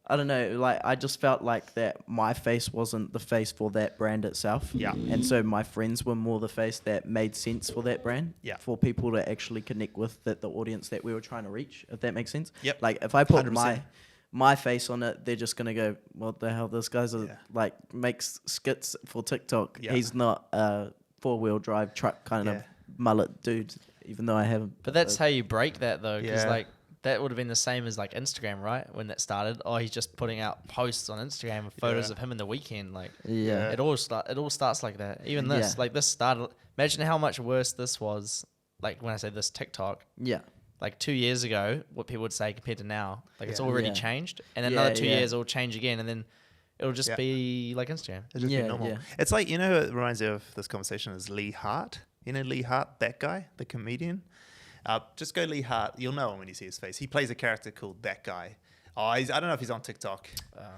I don't know, like I just felt like that my face wasn't the face for that brand itself. Yeah. And so my friends were more the face that made sense for that brand. Yeah. For people to actually connect with the audience that we were trying to reach, if that makes sense. Yep. Like if I put 100%. my face on it, they're just going to go, what the hell, this guy's like makes skits for TikTok. Yeah. He's not a 4-wheel drive truck kind of mullet dude, even though I haven't. But that's how you break that though, because Yeah. like that would have been the same as like Instagram, right? When that started, he's just putting out posts on Instagram with photos of him in the weekend. Like, it all starts like that. Even this, like this started. Imagine how much worse this was. Like when I say this TikTok, like 2 years ago, what people would say compared to now, like it's already changed, and then another 2 years it'll change again, and then it'll just be like Instagram. It'll just be normal. Yeah. It's like, you know, it reminds me of this conversation is Lee Hart. You know Lee Hart, that guy, the comedian? Just go Lee Hart. You'll know him when you see his face. He plays a character called That Guy. I don't know if he's on TikTok.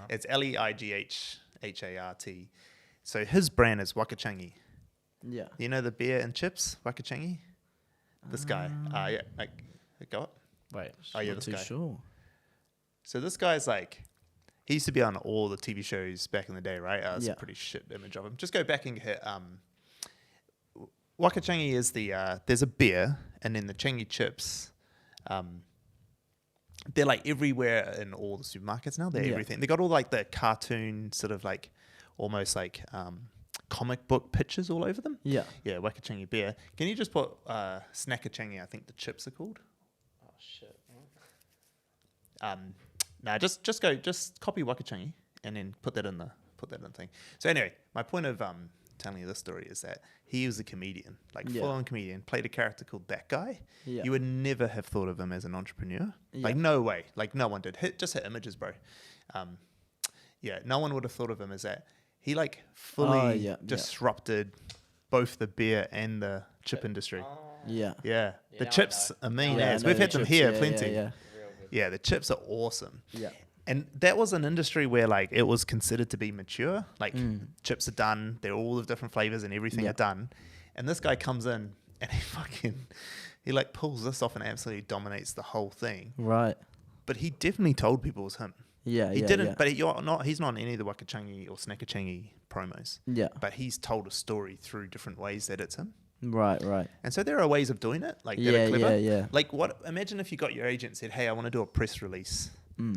It's Leigghart. So his brand is Wakachangi. Yeah. You know the beer and chips, Wakachangi? This guy. Like, go up. Wait, This Too guy. sure. So this guy's like, he used to be on all the TV shows back in the day, right? It's a pretty shit image of him. Just go back and hit. Wakachangi is there's a beer, and then the Changi chips. They're like everywhere in all the supermarkets now. They're everything. They got all like the cartoon sort of like almost like comic book pictures all over them. Yeah, Wakachangi beer. Can you just put Snackachangi? I think the chips are called. Oh shit. Just copy Wakachangi and then put that in the thing. So anyway, my point of telling you this story is that he was a comedian, like full-on comedian, played a character called That Guy. Yeah. You would never have thought of him as an entrepreneur. Like no way. Like no one did. Hit images, bro. No one would have thought of him as that. He like fully disrupted both the beer and the chip industry. The chips are mean as. We've had them here plenty. Yeah, the chips are awesome. Yeah. And that was an industry where like it was considered to be mature. Like chips are done, they're all of different flavors and everything are done. And this guy comes in and he like pulls this off and absolutely dominates the whole thing. Right. But he definitely told people it was him. He didn't, but he's not on any of the Wakachangi or Snackachangi promos. Yeah. But he's told a story through different ways that it's him. Right. And so there are ways of doing it, like that are clever. Like imagine if you got your agent and said, "Hey, I want to do a press release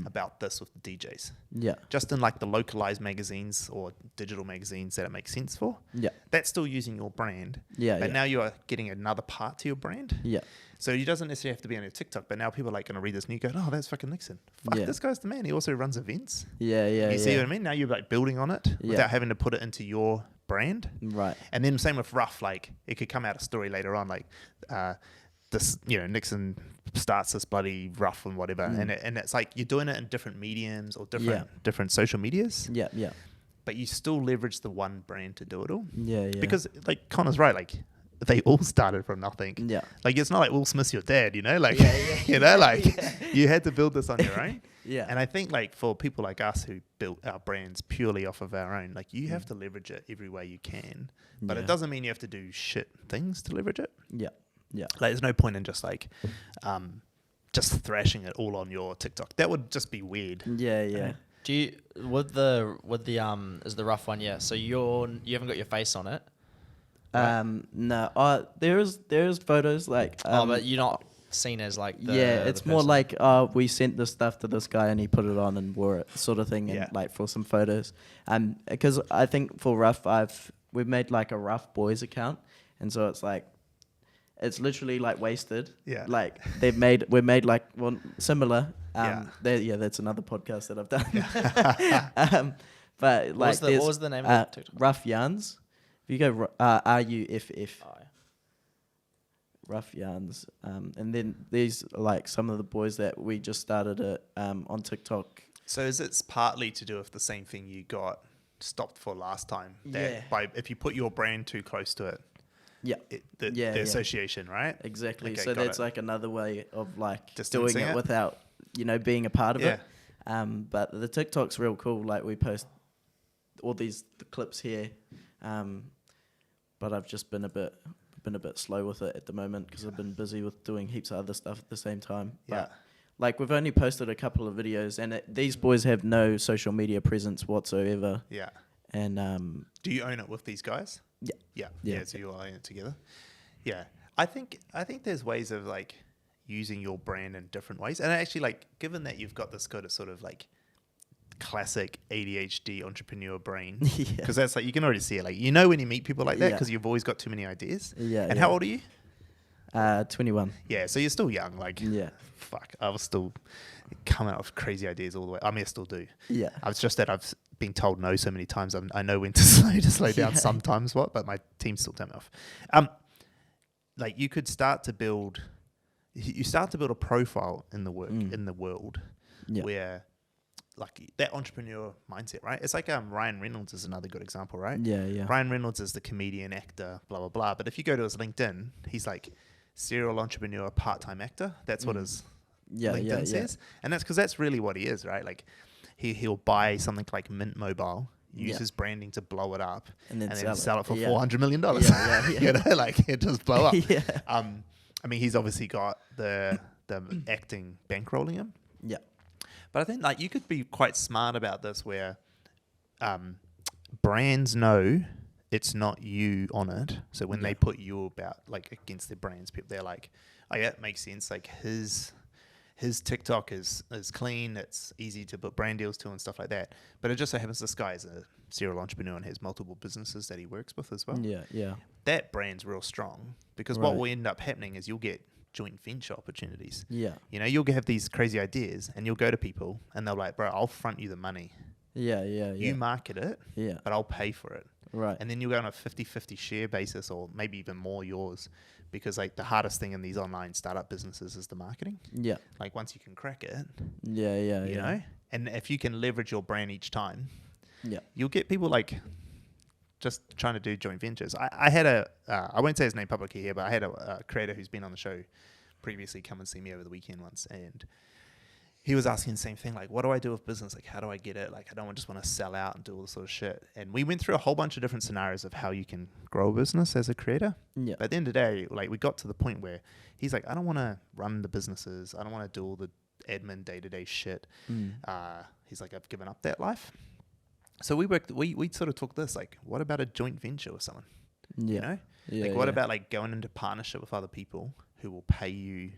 about this with the DJs." Yeah. Just in like the localized magazines or digital magazines that it makes sense for. Yeah. That's still using your brand. Yeah. But now you are getting another part to your brand. Yeah. So it doesn't necessarily have to be on your TikTok, but now people are like going to read this and you go, "Oh, that's fucking Nixon. Fuck, this guy's the man. He also runs events." You see what I mean? Now you're like building on it without having to put it into your brand. Right. And then same with Rough, like it could come out a story later on, like this, Nixon starts this bloody Rough and whatever. And it's like you're doing it in different mediums or different social medias. Yeah. But you still leverage the one brand to do it all. Yeah. Because like Connor's right, like they all started from nothing. Yeah. Like it's not like Will Smith's your dad, like you had to build this on your own. Yeah. And I think like for people like us who built our brands purely off of our own, like you have to leverage it every way you can. But it doesn't mean you have to do shit things to leverage it. Yeah. Yeah. Like, there's no point in just like, just thrashing it all on your TikTok. That would just be weird. Yeah. Do you with the is the rough one? Yeah. So you haven't got your face on it. Right? No. There's photos like. But you're not seen as like. It's more like we sent this stuff to this guy and he put it on and wore it, sort of thing, and like for some photos. Because I think for Rough, we've made like a Rough Boys account, and so it's like. It's literally like wasted. Yeah. Like we made like one similar. That's another podcast that I've done. But like, what was the name of TikTok? Rough Yarns. If you go RUFF. Oh, yeah. Rough Yarns. And then these are like some of the boys that we just started it on TikTok. So is it partly to do with the same thing you got stopped for last time? If you put your brand too close to it. Yeah. The association, right? Exactly. Okay, so that's like another way of like doing it without, being a part of it. But the TikTok's real cool. Like we post all the clips here. But I've just been a bit slow with it at the moment because I've been busy with doing heaps of other stuff at the same time. Yeah. But like we've only posted a couple of videos and these boys have no social media presence whatsoever. Yeah. And do you own it with these guys? Yeah. So you all own it together. Yeah. I think there's ways of like using your brand in different ways. And actually, like, given that you've got this kind of sort of like classic ADHD entrepreneur brain, because that's like, you can already see it. Like, when you meet people like that because you've always got too many ideas. Yeah. And how old are you? 21. Yeah. So you're still young. Like, fuck, I was still coming out with crazy ideas all the way. I mean, I still do. Yeah. It's just that I've been told no so many times. I know when to slow down sometimes, but my team still tell me off. Like you could start to build a profile in the world where like that entrepreneur mindset, right? It's like Ryan Reynolds is another good example, right? Yeah. Ryan Reynolds is the comedian, actor, blah, blah, blah. But if you go to his LinkedIn, he's like serial entrepreneur, part-time actor. That's what his LinkedIn says. And that's because that's really what he is, right? Like he'll buy something like Mint Mobile, use his branding to blow it up, and then sell it for $400 million. Like it just blow up. I mean, he's obviously got the acting bankrolling him. Yeah. But I think like you could be quite smart about this where brands know it's not you on it. So when they put you about like against their brands, people they're like, oh yeah, it makes sense. Like his TikTok is clean. It's easy to put brand deals to and stuff like that. But it just so happens this guy is a serial entrepreneur and has multiple businesses that he works with as well. Yeah. That brand's real strong because what will end up happening is you'll get joint venture opportunities. Yeah. You'll have these crazy ideas and you'll go to people and they'll like, bro, I'll front you the money. Yeah. You market it, but I'll pay for it. Right. And then you'll go on a 50-50 share basis or maybe even more yours because like the hardest thing in these online startup businesses is the marketing. Yeah. Like once you can crack it. Yeah. You know? And if you can leverage your brand each time, you'll get people like just trying to do joint ventures. I had I won't say his name publicly here, but I had a creator who's been on the show previously come and see me over the weekend once, and he was asking the same thing, like, what do I do with business? Like, how do I get it? Like, I don't just want to sell out and do all this sort of shit. And we went through a whole bunch of different scenarios of how you can grow a business as a creator. Yeah. But at the end of the day, like, we got to the point where he's like, I don't want to run the businesses. I don't want to do all the admin day-to-day shit. He's like, I've given up that life. So we sort of took this, like, what about a joint venture with someone? Yeah. You know? Yeah, like, what about, like, going into partnership with other people who will pay you,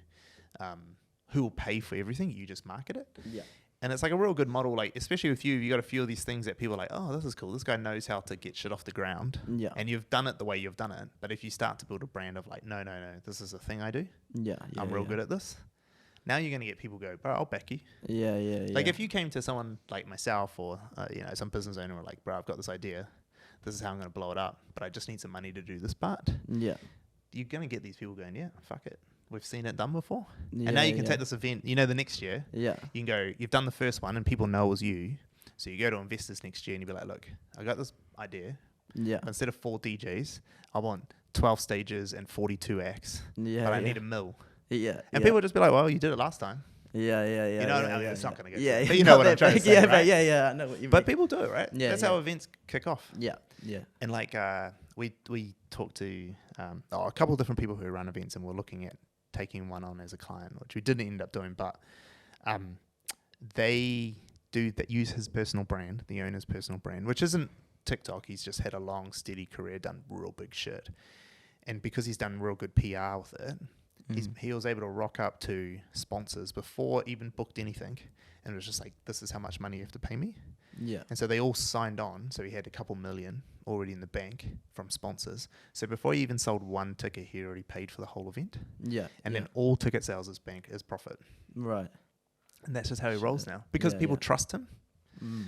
who will pay for everything, you just market it. Yeah. And it's like a real good model, like, especially with you got a few of these things that people are like, oh, this is cool. This guy knows how to get shit off the ground. Yeah. And you've done it the way you've done it. But if you start to build a brand of like, no, this is a thing I do. Yeah. I'm real good at this. Now you're going to get people go, bro, I'll back you. Yeah. Like if you came to someone like myself or, some business owner were like, bro, I've got this idea. This is how I'm going to blow it up. But I just need some money to do this part. Yeah. You're going to get these people going, yeah, fuck it. We've seen it done before. Yeah, and now you can take this event, the next year. Yeah. You can go, you've done the first one and people know it was you. So you go to investors next year and you be like, look, I got this idea. Yeah. Instead of 4 DJs, I want 12 stages and 42 acts. Yeah. But I need $1 million. Yeah. And people just be like, well, you did it last time. Yeah. It's not going to go. Yeah. But you know what I'm trying to say, right? I know what you mean. But people do it, right? Yeah. That's how events kick off. Yeah. Yeah. And like, we talked to a couple of different people who run events, and we're looking at taking one on as a client, which we didn't end up doing, but they use his personal brand, the owner's personal brand, which isn't TikTok. He's just had a long, steady career, done real big shit. And because he's done real good PR with it, he was able to rock up to sponsors before even booked anything. And it was just like, this is how much money you have to pay me. Yeah. And so they all signed on. So he had a couple million already in the bank from sponsors. So before he even sold one ticket, he already paid for the whole event. Yeah. And then all ticket sales is profit. Right. And that's just how he rolls now. Because people trust him.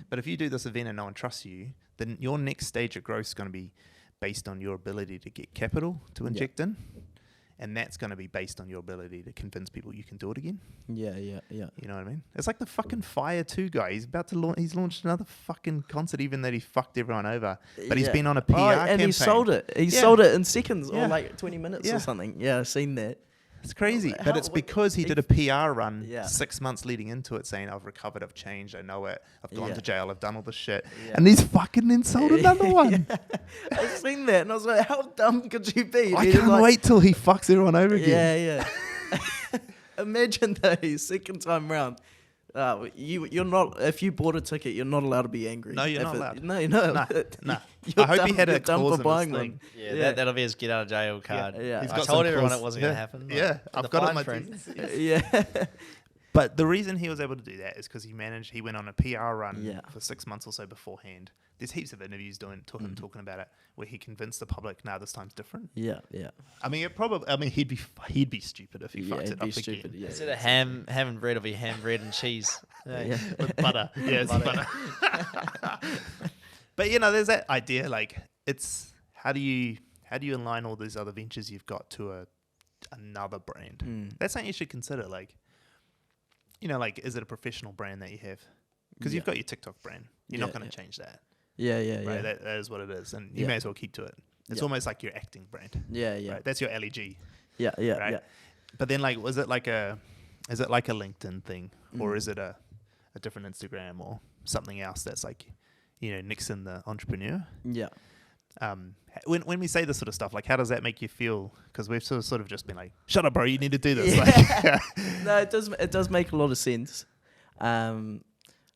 But if you do this event and no one trusts you, then your next stage of growth is going to be based on your ability to get capital to inject in. And that's going to be based on your ability to convince people you can do it again. Yeah. You know what I mean? It's like the fucking Fire 2 guy. He's about to he's launched another fucking concert, even though he fucked everyone over. But he's been on a PR campaign. And he sold it. He sold it in seconds or like 20 minutes or something. Yeah, I've seen that. It's crazy. But it's because he did a PR run 6 months leading into it saying, I've recovered, I've changed, I know it, I've gone to jail, I've done all this shit. And he's fucking then sold another one. I've seen that and I was like, how dumb could you be? I can't wait till he fucks everyone over again. Yeah. Imagine though, second time round. You're not. If you bought a ticket, you're not allowed to be angry. No, you're not allowed. No, you're not. No. I hope he had a clause for buying in his them. Yeah, that'll be his get out of jail card. Yeah. I told everyone it wasn't going to happen. Yeah, I've got it in my print. Yeah. But the reason he was able to do that is because he went on a PR run for 6 months or so beforehand. There's heaps of interviews to him talking about it, where he convinced the public, "Now this time's different." Yeah. I mean, he'd be stupid if he fucked it up again. Yeah. Instead of ham and bread, it'll be ham, bread, and cheese. With butter. Yeah, it's butter. But there's that idea. Like, it's how do you align all these other ventures you've got to another brand? That's something you should consider. Like, is it a professional brand that you have? Because you've got your TikTok brand. You're not going to change that. Yeah. Right? That is what it is. And you may as well keep to it. It's almost like your acting brand. Yeah. Right? That's your LEG. Yeah. Right? Yeah. But then, like, is it like a LinkedIn thing? Or is it a different Instagram or something else that's like, Nixon the entrepreneur? Yeah. When we say this sort of stuff, like, how does that make you feel? Because we've sort of just been like, shut up, bro, you need to do this. Yeah. No, it does make a lot of sense. I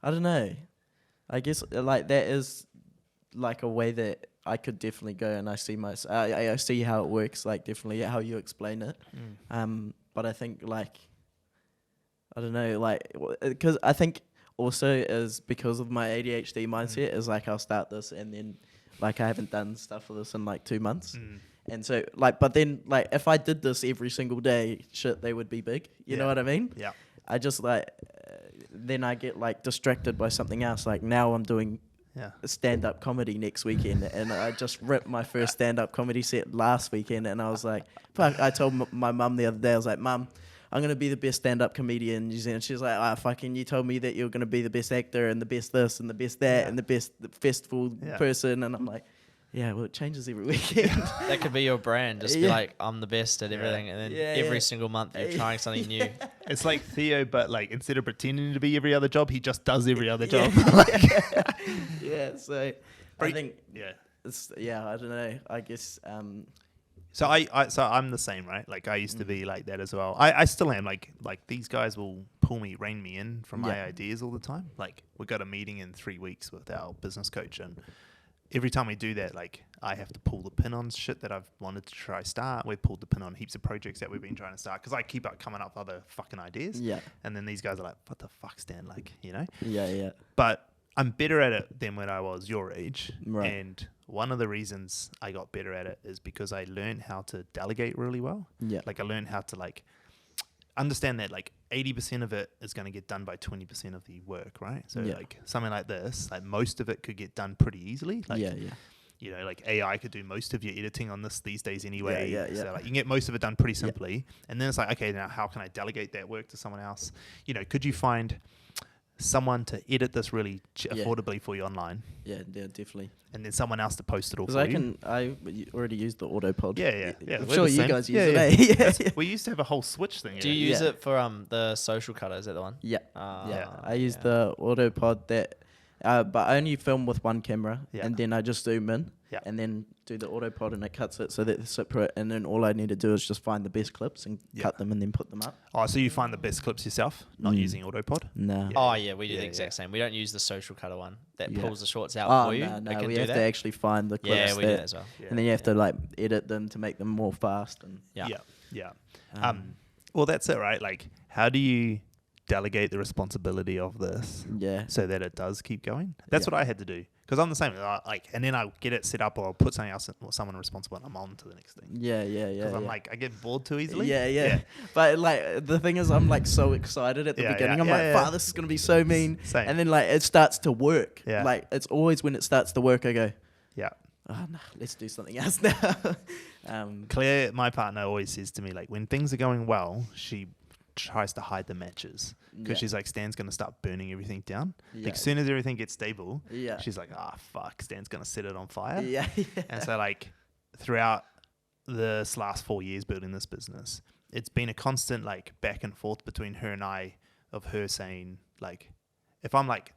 don't know. I guess like that is like a way that I could definitely go, and I see I see how it works, like definitely how you explain it. But I think like I don't know, like because I think also is because of my ADHD mindset is like I'll start this and then like I haven't done stuff for this in like 2 months. And so like, but then like if I did this every single day, shit, they would be big. You know what I mean? Yeah. I just like then I get like distracted by something else. Like now I'm doing stand-up comedy next weekend, and I just ripped my first stand-up comedy set last weekend, and I was like, fuck. I told my mum the other day, I was like, Mum, I'm gonna be the best stand-up comedian in New Zealand. She's like, fucking, you told me that you're gonna be the best actor and the best this and the best that and the best festival person, and I'm like, yeah, well, it changes every weekend. That could be your brand. Just be like, I'm the best at everything. And then every single month you're trying something new. It's like Theo, but like instead of pretending to be every other job, he just does every other job. So I think, it's, I don't know. I guess. So I'm the same, right? Like I used to be like that as well. I still am. Like these guys will rein me in from my ideas all the time. Like we got a meeting in 3 weeks with our business coach, and every time we do that, like I have to pull the pin on shit that I've wanted to try start. We've pulled the pin on heaps of projects that we've been trying to start because I keep coming up with other fucking ideas. Yeah. And then these guys are like, "What the fuck, Stan?" Like, Yeah. But I'm better at it than when I was your age. Right. And one of the reasons I got better at it is because I learned how to delegate really well. Yeah. Like I learned how to like understand that like 80% of it is going to get done by 20% of the work, right? So like something like this, like most of it could get done pretty easily. Like, like AI could do most of your editing on this these days anyway. So like you can get most of it done pretty simply. And then it's like, okay, now how can I delegate that work to someone else? Could you find someone to edit this really affordably for you online? Yeah, definitely. And then someone else to post it all for you. I already used the Autopod. Yeah. I'm sure you guys use it. We used to have a whole switch thing. Do you use it for the social cutter? Is that the one? Yeah. I use the Autopod that But I only film with one camera, Yeah. and then I just zoom in, Yeah. and then do the autopod, and it cuts it so that they're separate. And then all I need to do is just find the best clips and cut them, and then put them up. Oh, so you find the best clips yourself, not using autopod? No. Yeah. Oh yeah, we do the exact same. We don't use the social cutter one that pulls the shorts out Oh for you. no, It can we do have that. to actually find the clips. Yeah, we do that as well. And then you have to like edit them to make them more fast. And Yeah. Well, that's it, right? Like, how do you delegate the responsibility of this so that it does keep going? That's what I had to do, because I'm the same. And then I'll get it set up, or I'll put something else, or someone responsible, and I'm on to the next thing. Because I'm like, I get bored too easily. Yeah. But like the thing is, I'm like so excited at the beginning. I'm like, "Fuck, this is gonna be so mean." Same. And then like it starts to work. Yeah. Like it's always when it starts to work, I go, Yeah. "Oh no, let's do something else now." Claire, my partner, always says to me, like, when things are going well, she tries to hide the matches, because she's like, Stan's gonna start burning everything down. Like, as soon as everything gets stable, she's like, fuck, Stan's gonna set it on fire. And so like throughout this last 4 years building this business, it's been a constant like back and forth between her and I, of her saying like, if I'm like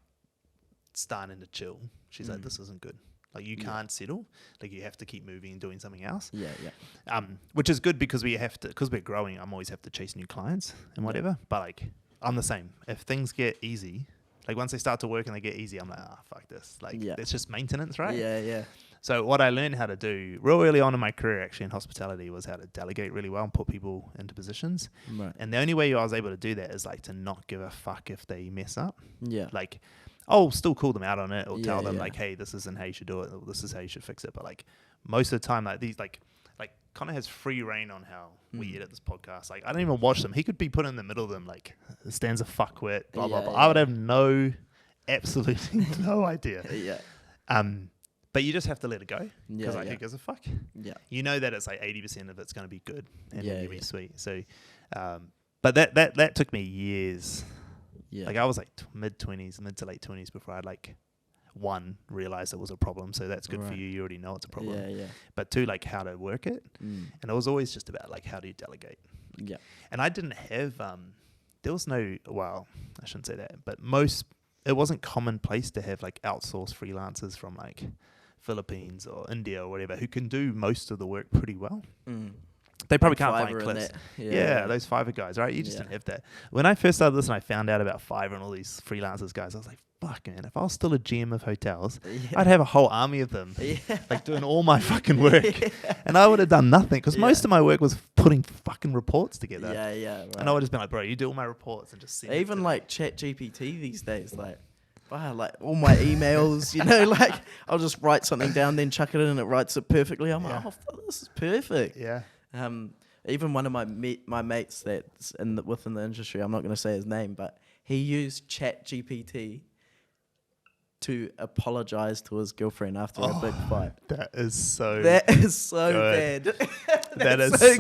starting to chill, she's like, this isn't good. Like, you can't settle. Like, you have to keep moving and doing something else. Which is good, because we're growing. I'm always have to chase new clients and whatever. But like, I'm the same. If things get easy, like once they start to work and they get easy, I'm like, fuck this. Like, it's just maintenance, right? So what I learned how to do real early on in my career, actually in hospitality, was how to delegate really well and put people into positions. And the only way I was able to do that is like to not give a fuck if they mess up. Like, I'll still call them out on it, or tell them like, hey, this isn't how you should do it, or this is how you should fix it. But like most of the time, like these like Connor has free reign on how we edit this podcast. Like, I don't even watch them. He could be put in the middle of them, like, Stan's a fuckwit, blah blah blah. I would have absolutely no idea. But you just have to let it go, because like, who gives a fuck? You know that it's like 80% of it's going to be good, and then you'll be sweet. So, but that took me years. Like, I was like mid to late 20s before I'd like, one, realize it was a problem. So that's good for you. You already know it's a problem. But two, like, how to work it. And it was always just about like, how do you delegate? And I didn't have, there was no, well, I shouldn't say that, but it wasn't commonplace to have like outsourced freelancers from like Philippines or India or whatever, who can do most of the work pretty well. They probably can't find clips. Those Fiverr guys, right? You just didn't have that. When I first started this and I found out about Fiverr and all these freelancers guys, I was like, fuck, man, if I was still a GM of hotels, I'd have a whole army of them like doing all my fucking work. And I would have done nothing, because most of my work was putting fucking reports together. And I would have just been like, bro, you do all my reports and just send even like Chat GPT these days, like, wow, like all my emails, you know, like I'll just write something down, then chuck it in and it writes it perfectly. I'm like, oh, fuck, this is perfect. Even one of my mates that's within the industry, I'm not going to say his name, but he used Chat GPT to apologize to his girlfriend after a big fight. That is so bad. That is so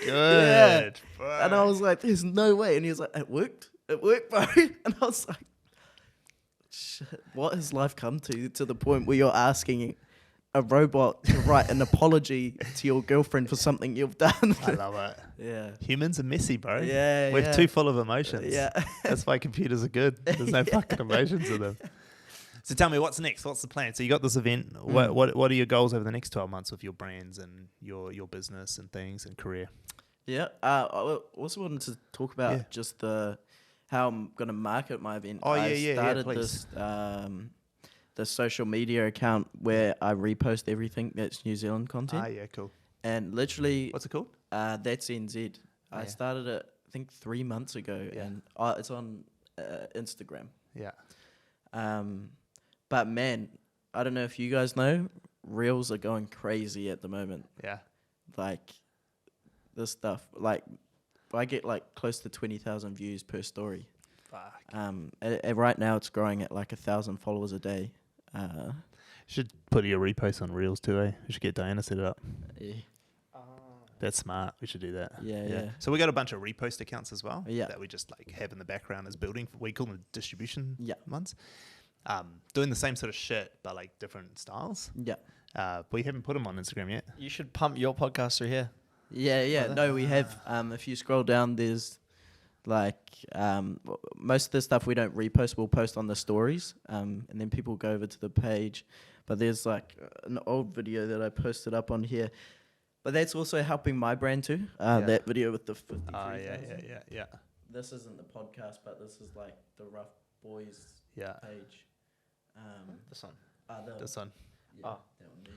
good. And I was like, there's no way. And he was like, it worked, bro. And I was like, shit, what has life come to the point where you're asking a robot to write an apology to your girlfriend for something you've done? I love it. Humans are messy, bro. We're too full of emotions. That's why computers are good. There's no fucking emotions in them. So tell me, what's next? What's the plan? So you got this event. What are your goals over the next 12 months with your brands and your business and things and career? I also wanted to talk about just how I'm going to market my event. I started this the social media account where I repost everything that's New Zealand content. Cool. And literally, what's it called? That's NZ. I started it, I think, 3 months ago, and it's on Instagram. But man, I don't know if you guys know, Reels are going crazy at the moment. Like, this stuff, like, I get like close to 20,000 views per story. Right now it's growing at like 1,000 followers a day. Should put your repost on Reels too, eh? We should get Diana set it up. That's smart. We should do that. So we got a bunch of repost accounts as well that we just like have in the background as building. We call them distribution ones. Doing the same sort of shit but like different styles. We haven't put them on Instagram yet. You should pump your podcast through here. No, we have. If you scroll down, there's Like most of the stuff we don't repost, we'll post on the stories, and then people go over to the page. But there's like an old video that I posted up on here. But that's also helping my brand too. That video with the 53,000. Yeah. This isn't the podcast, but this is like the Rough Boys page. This one. This one. Yeah, that one there.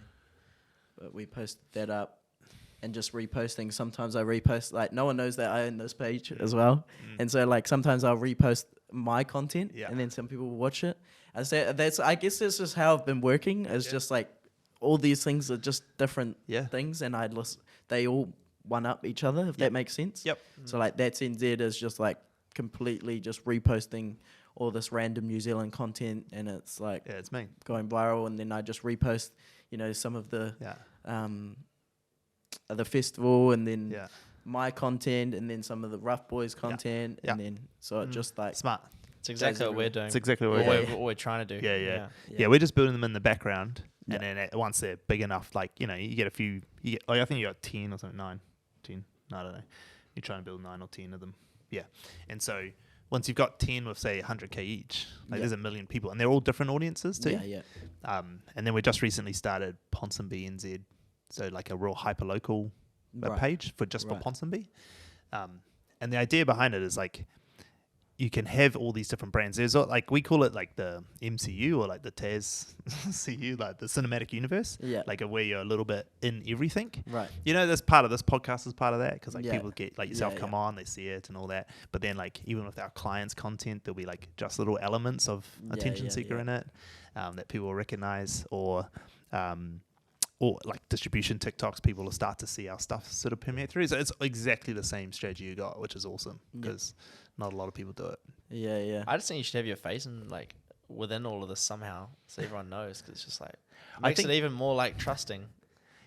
But we post that up and just reposting. Sometimes I repost, like no one knows that I own this page as well. And so like sometimes I'll repost my content and then some people will watch it. I guess that's just how I've been working. It's just like all these things are just different things, and they all one up each other, if that makes sense. Yep. So like That's NZ is just like completely just reposting all this random New Zealand content, and it's like it's me going viral, and then I just repost, some of the festival, and then my content, and then some of the Rough Boys content, and then so it just like smart. It's exactly what we're doing. It's exactly what we're trying to do. Yeah. We're just building them in the background, and then once they're big enough, like you get a few. I think you got 10 or something, 10. No, I don't know. You're trying to build 9 or 10 of them. Yeah, and so once you've got 10 with say 100K each, like there's a million people, and they're all different audiences too. And then we just recently started Ponsonby NZ, so like a real hyper local page for Ponsonby. And the idea behind it is like you can have all these different brands. There's like we call it like the MCU or like the TAS CU, like the cinematic universe. Like where you're a little bit in everything. Right. This part of this podcast is part of that because like people get like yourself come on, they see it and all that. But then like even with our clients' content, there'll be like just little elements of attention seeker in it that people will recognize, or like distribution TikToks, people will start to see our stuff sort of permeate through. So it's exactly the same strategy you got, which is awesome because not a lot of people do it. Yeah. I just think you should have your face in like within all of this somehow, so everyone knows. Because it's just like makes it even more like trusting.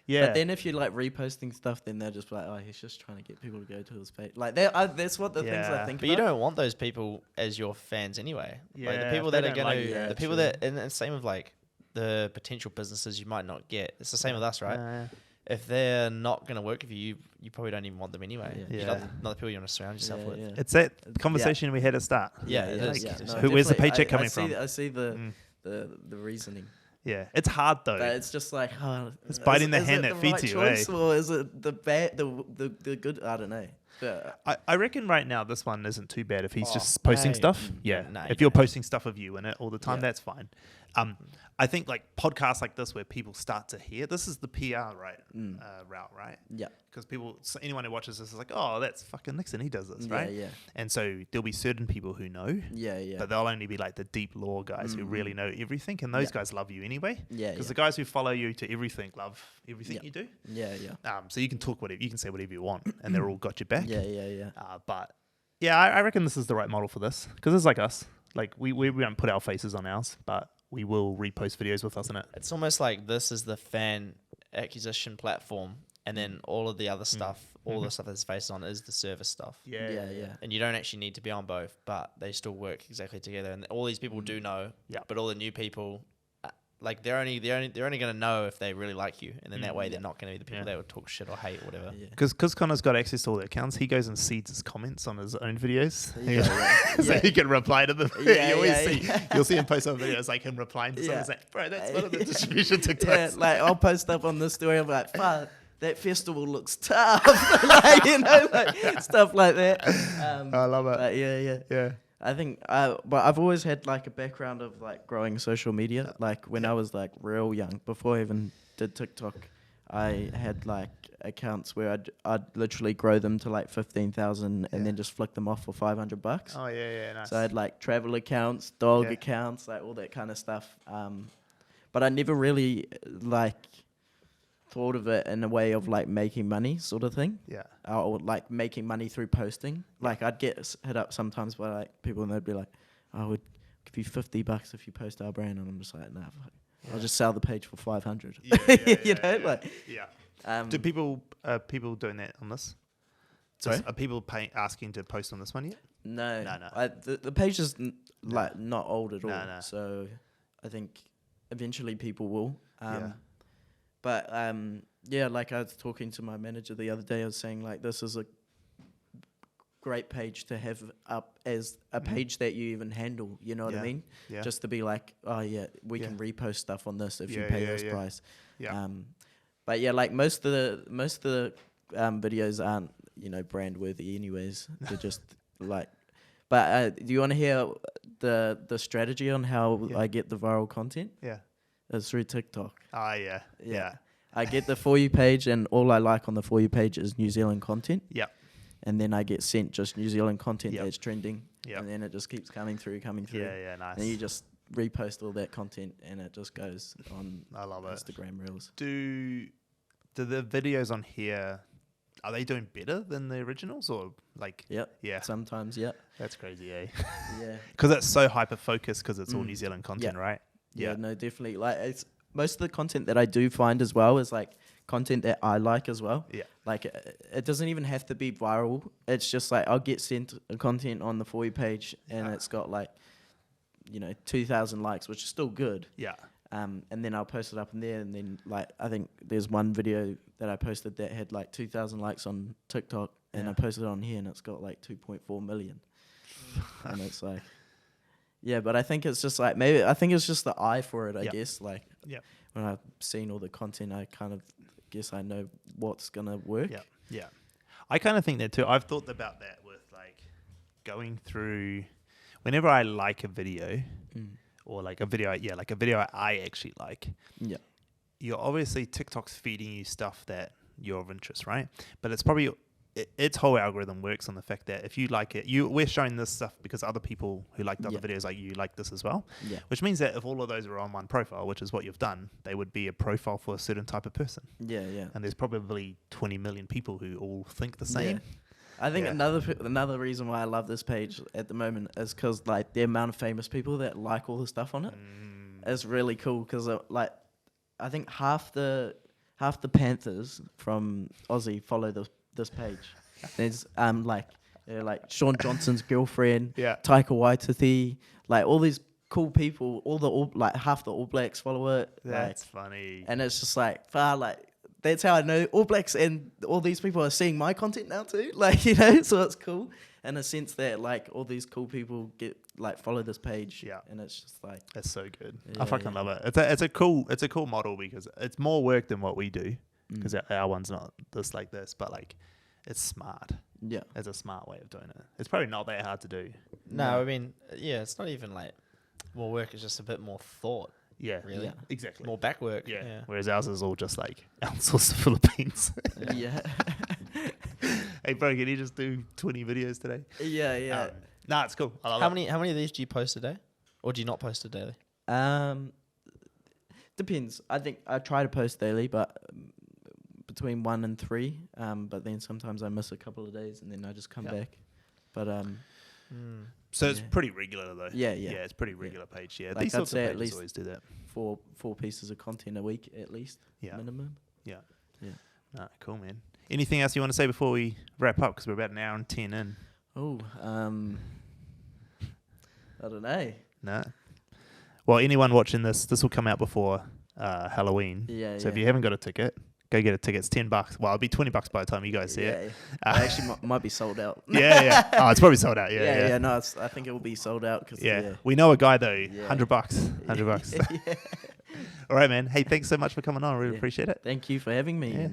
Yeah. But then if you're like reposting stuff, then they're just like, oh, he's just trying to get people to go to his page. Like that's what the things I think. But you don't want those people as your fans anyway. Yeah. Like the people that are gonna, the people that, and same with like the potential businesses you might not get. It's the same with us, right? If they're not going to work with you, you probably don't even want them anyway. Not the people you want to surround yourself with. It's that conversation we had at start. It is. Where's the paycheck coming from? I see the reasoning. Yeah, it's hard though. But it's just like, it's biting the hand that feeds you, or is it the bad, the good? I don't know. I reckon right now this one isn't too bad if he's just posting stuff. If you're posting stuff of you in it all the time, that's fine. I think like podcasts like this where people start to hear, this is the PR route, right? Yeah. Because anyone who watches this is like, oh, that's fucking Nixon, he does this, right? Yeah. And so there'll be certain people who know. Yeah. But they'll only be like the deep lore guys who really know everything, and those guys love you anyway. Yeah. Because the guys who follow you to everything love everything you do. Yeah. So you can talk whatever, you can say whatever you want, and they're all got your back. Yeah. But yeah, I reckon this is the right model for this, because it's like us. Like we won't put our faces on ours, but we will repost videos with us in it. It's almost like this is the fan acquisition platform, and then all of the other stuff, all the stuff that's based on is the service stuff. Yeah. And you don't actually need to be on both, but they still work exactly together. And all these people do know, but all the new people, like they're only going to know if they really like you, and then that way they're not going to be the people that would talk shit or hate or whatever. Because Connor's got access to all the accounts, he goes and seeds his comments on his own videos, so he can reply to them. You'll see him post on videos like him replying to someone saying, "Bro, that's one of the distribution TikToks." Like I'll post up on the story. I'm like, "Fuck, that festival looks tough," like stuff like that. I love it. But yeah. I think, but I've always had like a background of like growing social media. Like when I was like real young, before I even did TikTok, I had like accounts where I'd literally grow them to like 15,000 and then just flick them off for $500. Oh yeah, nice. So I had like travel accounts, dog accounts, like all that kind of stuff. But I never really like thought of it in a way of like making money sort of thing. Or like making money through posting. Like I'd get hit up sometimes by like people, and they'd be like, I would give you $50 if you post our brand, and I'm just like, nah, fuck. I'll just sell the page for 500. Do people doing that on this? Sorry? Are people asking to post on this one yet? No. The page is like not old at all. No. So I think eventually people will. But like I was talking to my manager the other day, I was saying like this is a great page to have up as a page that you even handle. You know what I mean? Yeah. Just to be like, oh yeah, we can repost stuff on this if you pay this price. Yeah. But yeah, like most of the videos aren't, you know, brand worthy anyways. They're just like. But do you want to hear the strategy on how I get the viral content? Yeah. It's through TikTok. Yeah. I get the For You page, and all I like on the For You page is New Zealand content. Yeah. And then I get sent just New Zealand content that's trending. Yep. And then it just keeps coming through. Yeah, nice. And you just repost all that content, and it just goes on I love Instagram Reels. Do the videos on here, are they doing better than the originals, or like? Yep. Yeah. Sometimes, yeah. That's crazy, eh? Yeah. Because it's so hyper focused because it's all New Zealand content, right? Yeah, no, definitely. Like, it's most of the content that I do find as well is like content that I like as well. Yeah. Like, it doesn't even have to be viral. It's just like I'll get sent content on the For You page, and it's got like, you know, 2,000 likes, which is still good. Yeah. And then I'll post it up in there, and then like I think there's one video that I posted that had like 2,000 likes on TikTok, and I posted it on here, and it's got like 2.4 million. And it's like, yeah, but I think it's just like I think it's just the eye for it. I guess like when I've seen all the content, I kind of guess I know what's gonna work. Yeah. I kind of think that too. I've thought about that with like going through whenever I like a video. Or like a video, like a video I actually like. Yeah. You're obviously TikTok's feeding you stuff that you're of interest, right? But it's probably its whole algorithm works on the fact that if you like it, we're showing this stuff because other people who like the other videos like you like this as well. Yeah. Which means that if all of those are on one profile, which is what you've done, they would be a profile for a certain type of person. Yeah. And there's probably 20 million people who all think the same. Yeah. I think another reason why I love this page at the moment is because like the amount of famous people that like all the stuff on it is really cool. Because like I think half the Panthers from Aussie follow this page. There's like Sean Johnson's girlfriend, Taika Waititi, like all these cool people. Half the All Blacks follow it. That's funny. And it's just like that's how I know All Blacks and all these people are seeing my content now too. Like, you know, so it's cool in a sense that like all these cool people get like follow this page. Yeah. And it's just like that's so good. I fucking love it. It's a cool model because it's more work than what we do because our one's not this like this, but like it's smart. Yeah. It's a smart way of doing it. It's probably not that hard to do. No, I mean, it's not even like more work. It's just a bit more thought. Yeah, really. Yeah. Exactly. More back work. Yeah. Whereas ours is all just like outsourced to Philippines. Yeah. Hey, bro, can you just do 20 videos today? Yeah. Nah, it's cool. I love How many of these do you post a day, or do you not post a daily? Depends. I think I try to post daily, but between 1 and 3. But then sometimes I miss a couple of days, and then I just come back. But So it's pretty regular though. Yeah. It's pretty regular page. Yeah, like these sorts of pages at least always do that. Four pieces of content a week at least. Minimum. Yeah. Nah, cool, man. Anything else you want to say before we wrap up? Because we're about an hour and 10 in. Oh, I don't know. No. Well, anyone watching this will come out before Halloween. Yeah. So if you haven't got a ticket, go get a ticket. It's $10. Well, it'll be $20 by the time you guys see it. I actually might be sold out. Yeah. Oh, it's probably sold out. Yeah. No, I think it will be sold out. Cause we know a guy though. $100. $100. All right, man. Hey, thanks so much for coming on. I really appreciate it. Thank you for having me. Yeah.